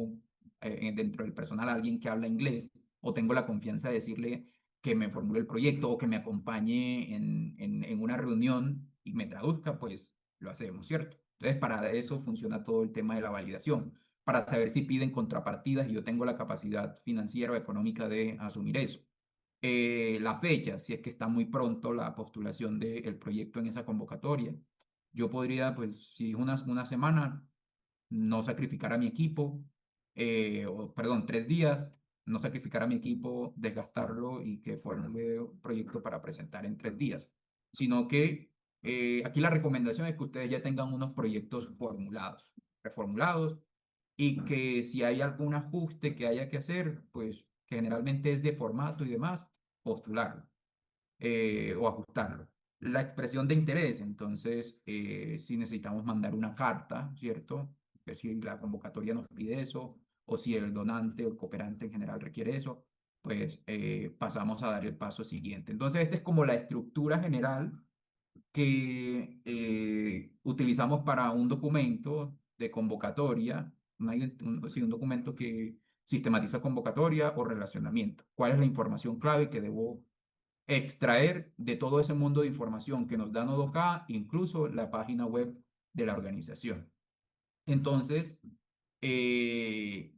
dentro del personal alguien que habla inglés, o tengo la confianza de decirle que me formule el proyecto o que me acompañe en una reunión y me traduzca, pues lo hacemos, ¿cierto? Entonces, para eso funciona todo el tema de la validación, para saber si piden contrapartidas y yo tengo la capacidad financiera o económica de asumir eso. La fecha, si es que está muy pronto la postulación del proyecto en esa convocatoria. Yo podría, pues, si es una semana, no sacrificar a mi equipo, o perdón, 3 días, no sacrificar a mi equipo, desgastarlo y que formule un proyecto para presentar en 3 días, sino que aquí la recomendación es que ustedes ya tengan unos proyectos formulados, reformulados, y que si hay algún ajuste que haya que hacer, pues generalmente es de formato y demás, postularlo o ajustarlo. La expresión de interés, entonces, si necesitamos mandar una carta, ¿cierto? Que si la convocatoria nos pide eso, o si el donante o el cooperante en general requiere eso, pues pasamos a dar el paso siguiente. Entonces, esta es como la estructura general que utilizamos para un documento de convocatoria, sí, un documento que sistematiza convocatoria o relacionamiento. ¿Cuál es la información clave que debo extraer de todo ese mundo de información que nos da Nodoka, incluso la página web de la organización? Entonces, eh,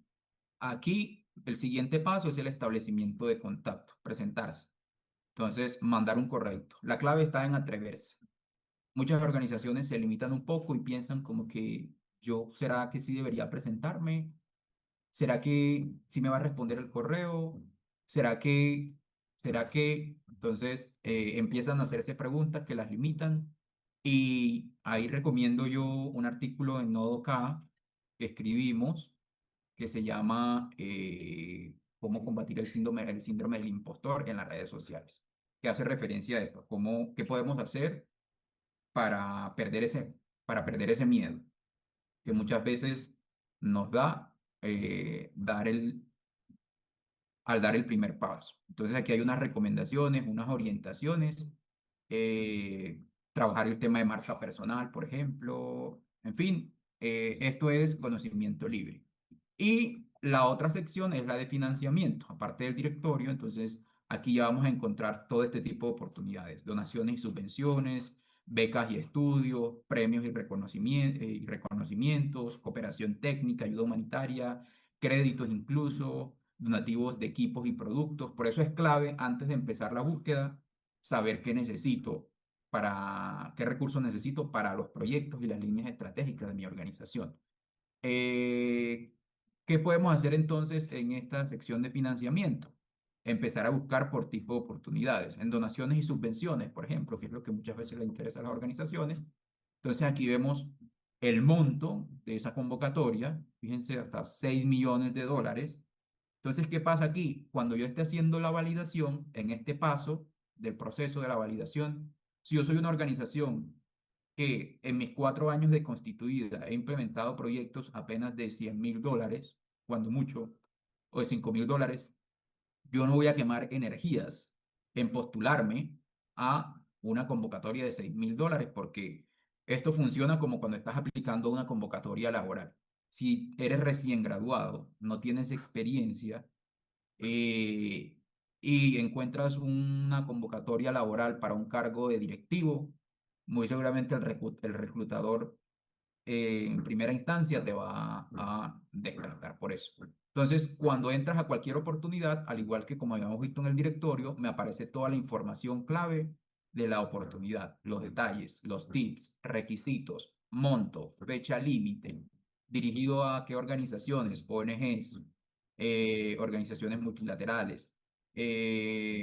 aquí el siguiente paso es el establecimiento de contacto, presentarse. Entonces, mandar un correo. La clave está en atreverse. Muchas organizaciones se limitan un poco y piensan como que ¿será que sí debería presentarme? ¿Será que sí me va a responder el correo? ¿Será que, Entonces empiezan a hacerse preguntas que las limitan, y ahí recomiendo yo un artículo en Nodo.k que escribimos, que se llama ¿Cómo combatir el síndrome del impostor en las redes sociales? Que hace referencia a esto, qué podemos hacer para perder ese miedo que muchas veces nos da al dar el primer paso. Entonces aquí hay unas recomendaciones, unas orientaciones, trabajar el tema de marca personal, por ejemplo, en fin, esto es conocimiento libre. Y la otra sección es la de financiamiento, aparte del directorio. Entonces aquí ya vamos a encontrar todo este tipo de oportunidades: donaciones y subvenciones, becas y estudios, premios y reconocimientos, cooperación técnica, ayuda humanitaria, créditos incluso, donativos de equipos y productos. Por eso es clave, antes de empezar la búsqueda, saber qué recursos necesito para los proyectos y las líneas estratégicas de mi organización. Eh, ¿Qué podemos hacer entonces en esta sección de financiamiento? Empezar a buscar por tipo de oportunidades, en donaciones y subvenciones, por ejemplo, que es lo que muchas veces le interesa a las organizaciones. Entonces aquí vemos el monto de esa convocatoria, fíjense, hasta $6 millones. Entonces, ¿qué pasa aquí? Cuando yo esté haciendo la validación, en este paso del proceso de la validación, si yo soy una organización que en mis 4 años de constituida he implementado proyectos apenas de $100.000, cuando mucho, o de $5.000, yo no voy a quemar energías en postularme a una convocatoria de $6.000, porque esto funciona como cuando estás aplicando a una convocatoria laboral. Si eres recién graduado, no tienes experiencia, eh, y encuentras una convocatoria laboral para un cargo de directivo, muy seguramente el reclutador, en primera instancia te va a descartar por eso. Entonces, cuando entras a cualquier oportunidad, al igual que como habíamos visto en el directorio, me aparece toda la información clave de la oportunidad, los detalles, los tips, requisitos, monto, fecha límite, dirigido a qué organizaciones, ONGs, organizaciones multilaterales,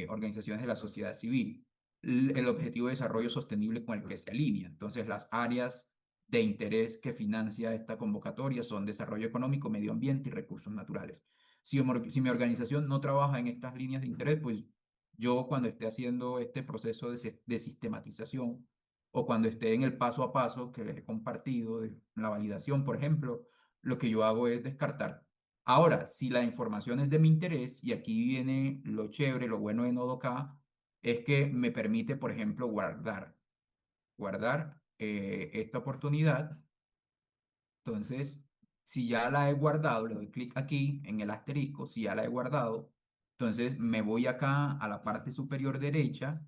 organizaciones de la sociedad civil, el objetivo de desarrollo sostenible con el que se alinea. Entonces, las áreas de interés que financia esta convocatoria son desarrollo económico, medio ambiente y recursos naturales. Si mi organización no trabaja en estas líneas de interés, pues yo cuando esté haciendo este proceso de sistematización o cuando esté en el paso a paso que les he compartido de la validación, por ejemplo, lo que yo hago es descartar. Ahora, si la información es de mi interés, y aquí viene lo chévere, lo bueno de Nodoka, es que me permite, por ejemplo, guardar esta oportunidad. Entonces, si ya la he guardado, le doy clic aquí en el asterisco, si ya la he guardado, entonces me voy acá a la parte superior derecha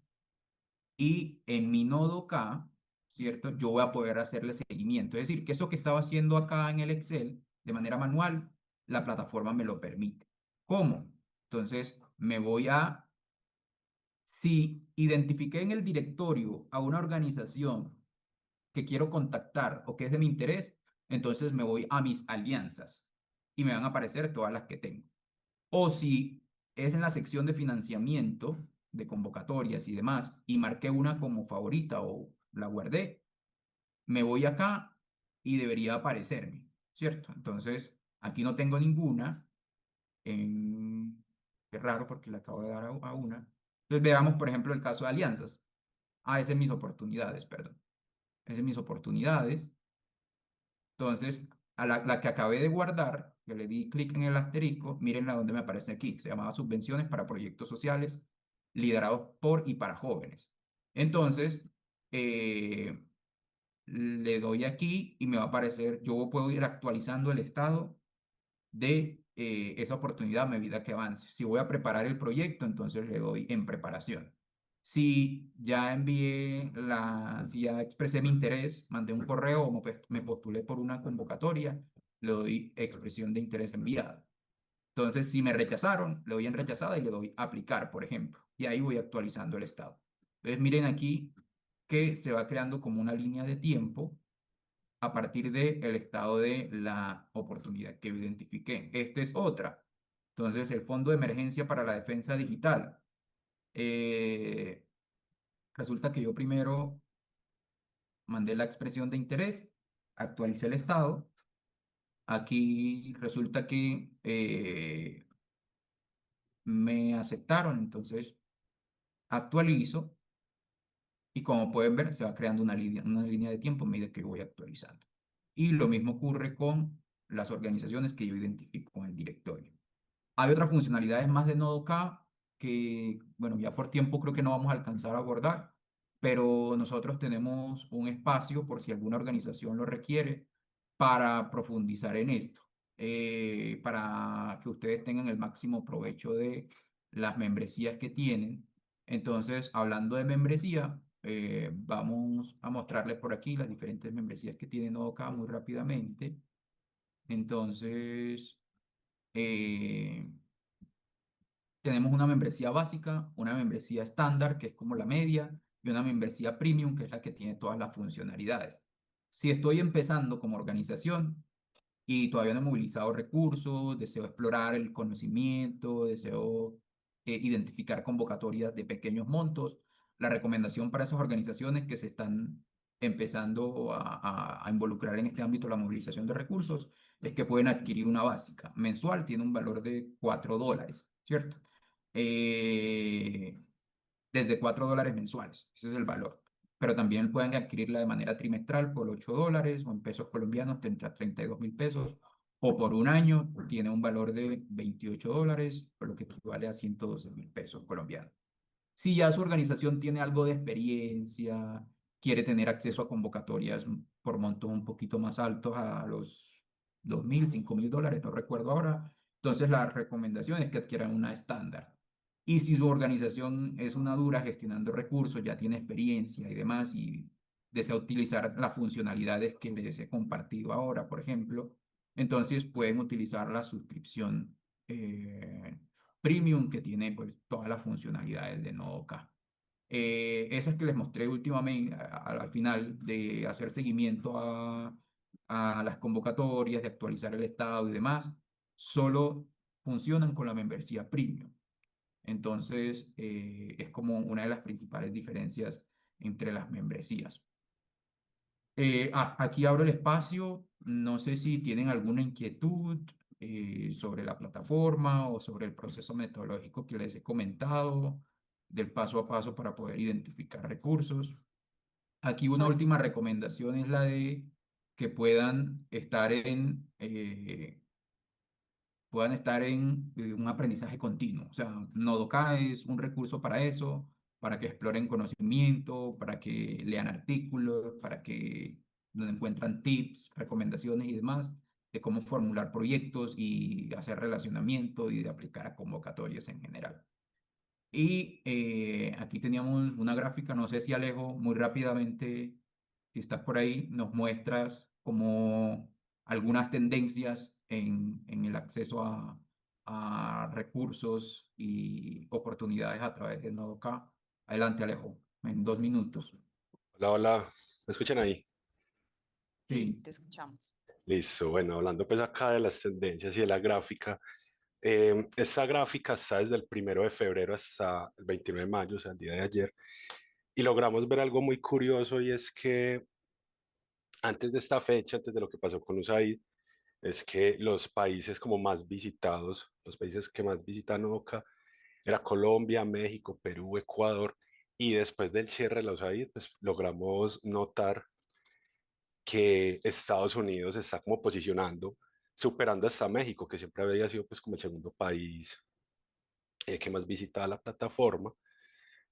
y en mi nodo K, ¿cierto? Yo voy a poder hacerle seguimiento. Es decir, que eso que estaba haciendo acá en el Excel de manera manual, la plataforma me lo permite. ¿Cómo? Entonces, si identifiqué en el directorio a una organización que quiero contactar o que es de mi interés, entonces me voy a mis alianzas y me van a aparecer todas las que tengo. O si es en la sección de financiamiento, de convocatorias y demás, y marqué una como favorita o la guardé, me voy acá y debería aparecerme, ¿cierto? Entonces, aquí no tengo ninguna. Qué raro porque le acabo de dar a una. Entonces, veamos, por ejemplo, el caso de alianzas. Ah, ese es mis oportunidades, perdón. Ese es mis oportunidades. Entonces, a la que acabé de guardar, que le di clic en el asterisco, miren a dónde me aparece aquí. Se llamaba Subvenciones para Proyectos Sociales liderados por y para jóvenes. Entonces, eh, le doy aquí y me va a aparecer, yo puedo ir actualizando el estado de esa oportunidad a medida que avance. Si voy a preparar el proyecto, entonces le doy en preparación. Si ya expresé mi interés, mandé un correo o me postulé por una convocatoria, le doy expresión de interés enviada. Entonces, si me rechazaron, le doy en rechazada y le doy aplicar, por ejemplo. Y ahí voy actualizando el estado. Entonces, miren aquí que se va creando como una línea de tiempo a partir del estado de la oportunidad que identifiqué. Esta es otra. Entonces, el Fondo de Emergencia para la Defensa Digital. Eh, Resulta que yo primero mandé la expresión de interés, actualicé el estado. Aquí resulta que me aceptaron, entonces actualizo y como pueden ver se va creando una línea de tiempo a medida que voy actualizando. Y lo mismo ocurre con las organizaciones que yo identifico en el directorio. Hay otras funcionalidades más de Nodoka que, bueno, ya por tiempo creo que no vamos a alcanzar a abordar, pero nosotros tenemos un espacio por si alguna organización lo requiere para profundizar en esto, para que ustedes tengan el máximo provecho de las membresías que tienen. Entonces, hablando de membresía, vamos a mostrarles por aquí las diferentes membresías que tiene Nodoka muy rápidamente. Entonces, eh, tenemos una membresía básica, una membresía estándar, que es como la media, y una membresía premium, que es la que tiene todas las funcionalidades. Si estoy empezando como organización y todavía no he movilizado recursos, deseo explorar el conocimiento, deseo identificar convocatorias de pequeños montos, la recomendación para esas organizaciones que se están empezando a involucrar en este ámbito de la movilización de recursos es que pueden adquirir una básica mensual, tiene un valor de $4, ¿cierto? Eh, Desde $4 mensuales, ese es el valor. Pero también pueden adquirirla de manera trimestral por $8 o en pesos colombianos tendrá 32.000 pesos, o por un año tiene un valor de $28, por lo que equivale a 112.000 pesos colombianos. Si ya su organización tiene algo de experiencia, quiere tener acceso a convocatorias por montos un poquito más altos, a los 2.000, $5.000, no recuerdo ahora, entonces la recomendación es que adquieran una estándar. Y si su organización es una dura gestionando recursos, ya tiene experiencia y demás, y desea utilizar las funcionalidades que les he compartido ahora, por ejemplo, entonces pueden utilizar la suscripción Premium, que tiene pues todas las funcionalidades de Nodoka. Esas que les mostré últimamente al final, de hacer seguimiento a las convocatorias, de actualizar el estado y demás, solo funcionan con la membresía Premium. Entonces, es como una de las principales diferencias entre las membresías. Aquí abro el espacio. No sé si tienen alguna inquietud sobre la plataforma o sobre el proceso metodológico que les he comentado, del paso a paso para poder identificar recursos. Aquí una Vale. última recomendación es la de que puedan estar en un aprendizaje continuo. O sea, Nodoka es un recurso para eso, para que exploren conocimiento, para que lean artículos, para que donde encuentran tips, recomendaciones y demás de cómo formular proyectos y hacer relacionamiento y de aplicar a convocatorias en general. Y aquí teníamos una gráfica, no sé si Alejo, muy rápidamente, si estás por ahí, nos muestras como algunas tendencias en el acceso a recursos y oportunidades a través de Nodoka. Adelante, Alejo, en 2 minutos. Hola, hola, ¿me escuchan ahí? Sí, Sí. te escuchamos. Listo, bueno, hablando pues acá de las tendencias y de la gráfica, esta gráfica está desde el 1 de febrero hasta el 29 de mayo, o sea, el día de ayer, y logramos ver algo muy curioso y es que antes de esta fecha, antes de lo que pasó con USAID, es que los países como más visitados, los países que más visitan OCA, era Colombia, México, Perú, Ecuador, y después del cierre de la USAID, pues logramos notar que Estados Unidos está como posicionando, superando hasta México, que siempre había sido pues como el segundo país que más visitaba la plataforma.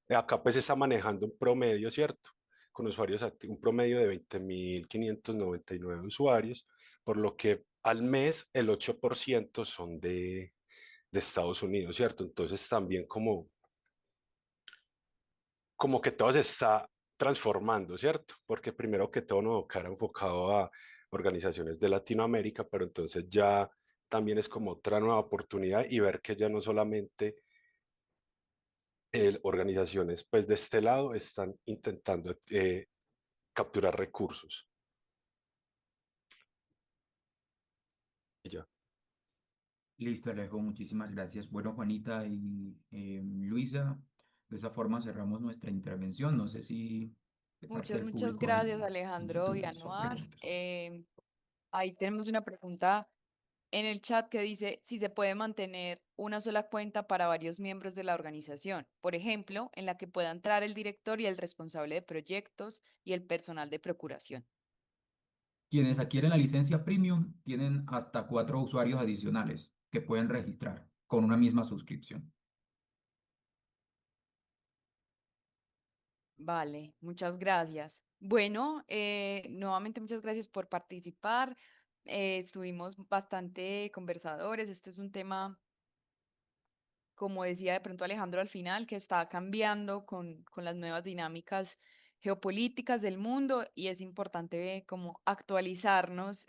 Acá pues se está manejando un promedio, ¿cierto? Con usuarios activos, un promedio de 20.599 usuarios, por lo que al mes el 8% son de Estados Unidos, ¿cierto? Entonces también como que todo se está transformando, ¿cierto? Porque primero que todo no era enfocado a organizaciones de Latinoamérica, pero entonces ya también es como otra nueva oportunidad y ver que ya no solamente organizaciones pues de este lado están intentando capturar recursos. Y ya. Listo, Alejo, muchísimas gracias. Bueno, Juanita y Luisa, de esa forma cerramos nuestra intervención. No sé si de parte Muchas, del muchas público hay gracias, Alejandro y inquietudes o Anuar. preguntas. Ahí tenemos una pregunta en el chat que dice si se puede mantener una sola cuenta para varios miembros de la organización, por ejemplo, en la que pueda entrar el director y el responsable de proyectos y el personal de procuración. Quienes adquieren la licencia Premium tienen hasta 4 usuarios adicionales que pueden registrar con una misma suscripción. Vale, muchas gracias. Bueno, nuevamente muchas gracias por participar. Estuvimos bastante conversadores. Este es un tema, como decía de pronto Alejandro al final, que está cambiando con las nuevas dinámicas geopolíticas del mundo y es importante como actualizarnos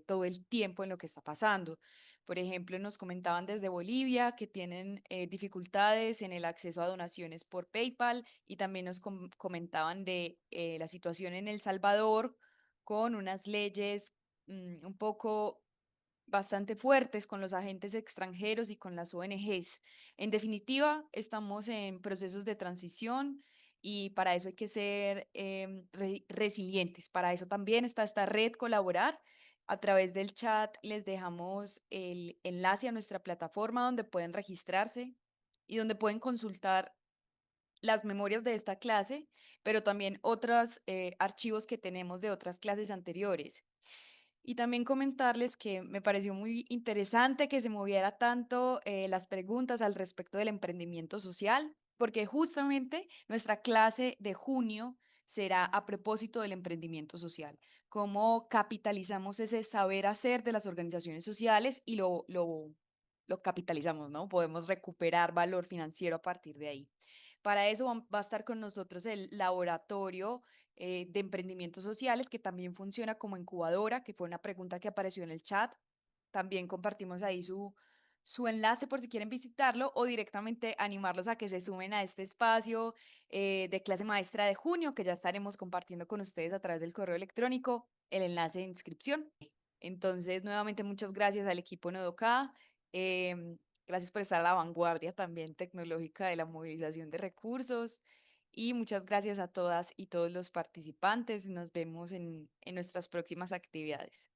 todo el tiempo en lo que está pasando. Por ejemplo, nos comentaban desde Bolivia que tienen dificultades en el acceso a donaciones por PayPal y también nos comentaban de la situación en El Salvador con unas leyes un poco bastante fuertes con los agentes extranjeros y con las ONGs. En definitiva, estamos en procesos de transición y para eso hay que ser resilientes. Para eso también está esta red Colaborar. A través del chat les dejamos el enlace a nuestra plataforma donde pueden registrarse y donde pueden consultar las memorias de esta clase, pero también otros archivos que tenemos de otras clases anteriores. Y también comentarles que me pareció muy interesante que se moviera tanto las preguntas al respecto del emprendimiento social. porque justamente nuestra clase de junio será a propósito del emprendimiento social, cómo capitalizamos ese saber hacer de las organizaciones sociales y lo capitalizamos, ¿no? Podemos recuperar valor financiero a partir de ahí. Para eso va a estar con nosotros el laboratorio de emprendimientos sociales, que también funciona como incubadora, que fue una pregunta que apareció en el chat. También compartimos ahí su enlace por si quieren visitarlo o directamente animarlos a que se sumen a este espacio de clase maestra de junio, que ya estaremos compartiendo con ustedes a través del correo electrónico el enlace de inscripción. Entonces, nuevamente, muchas gracias al equipo Nodoka. Gracias por estar a la vanguardia también tecnológica de la movilización de recursos. Y muchas gracias a todas y todos los participantes. Nos vemos en nuestras próximas actividades.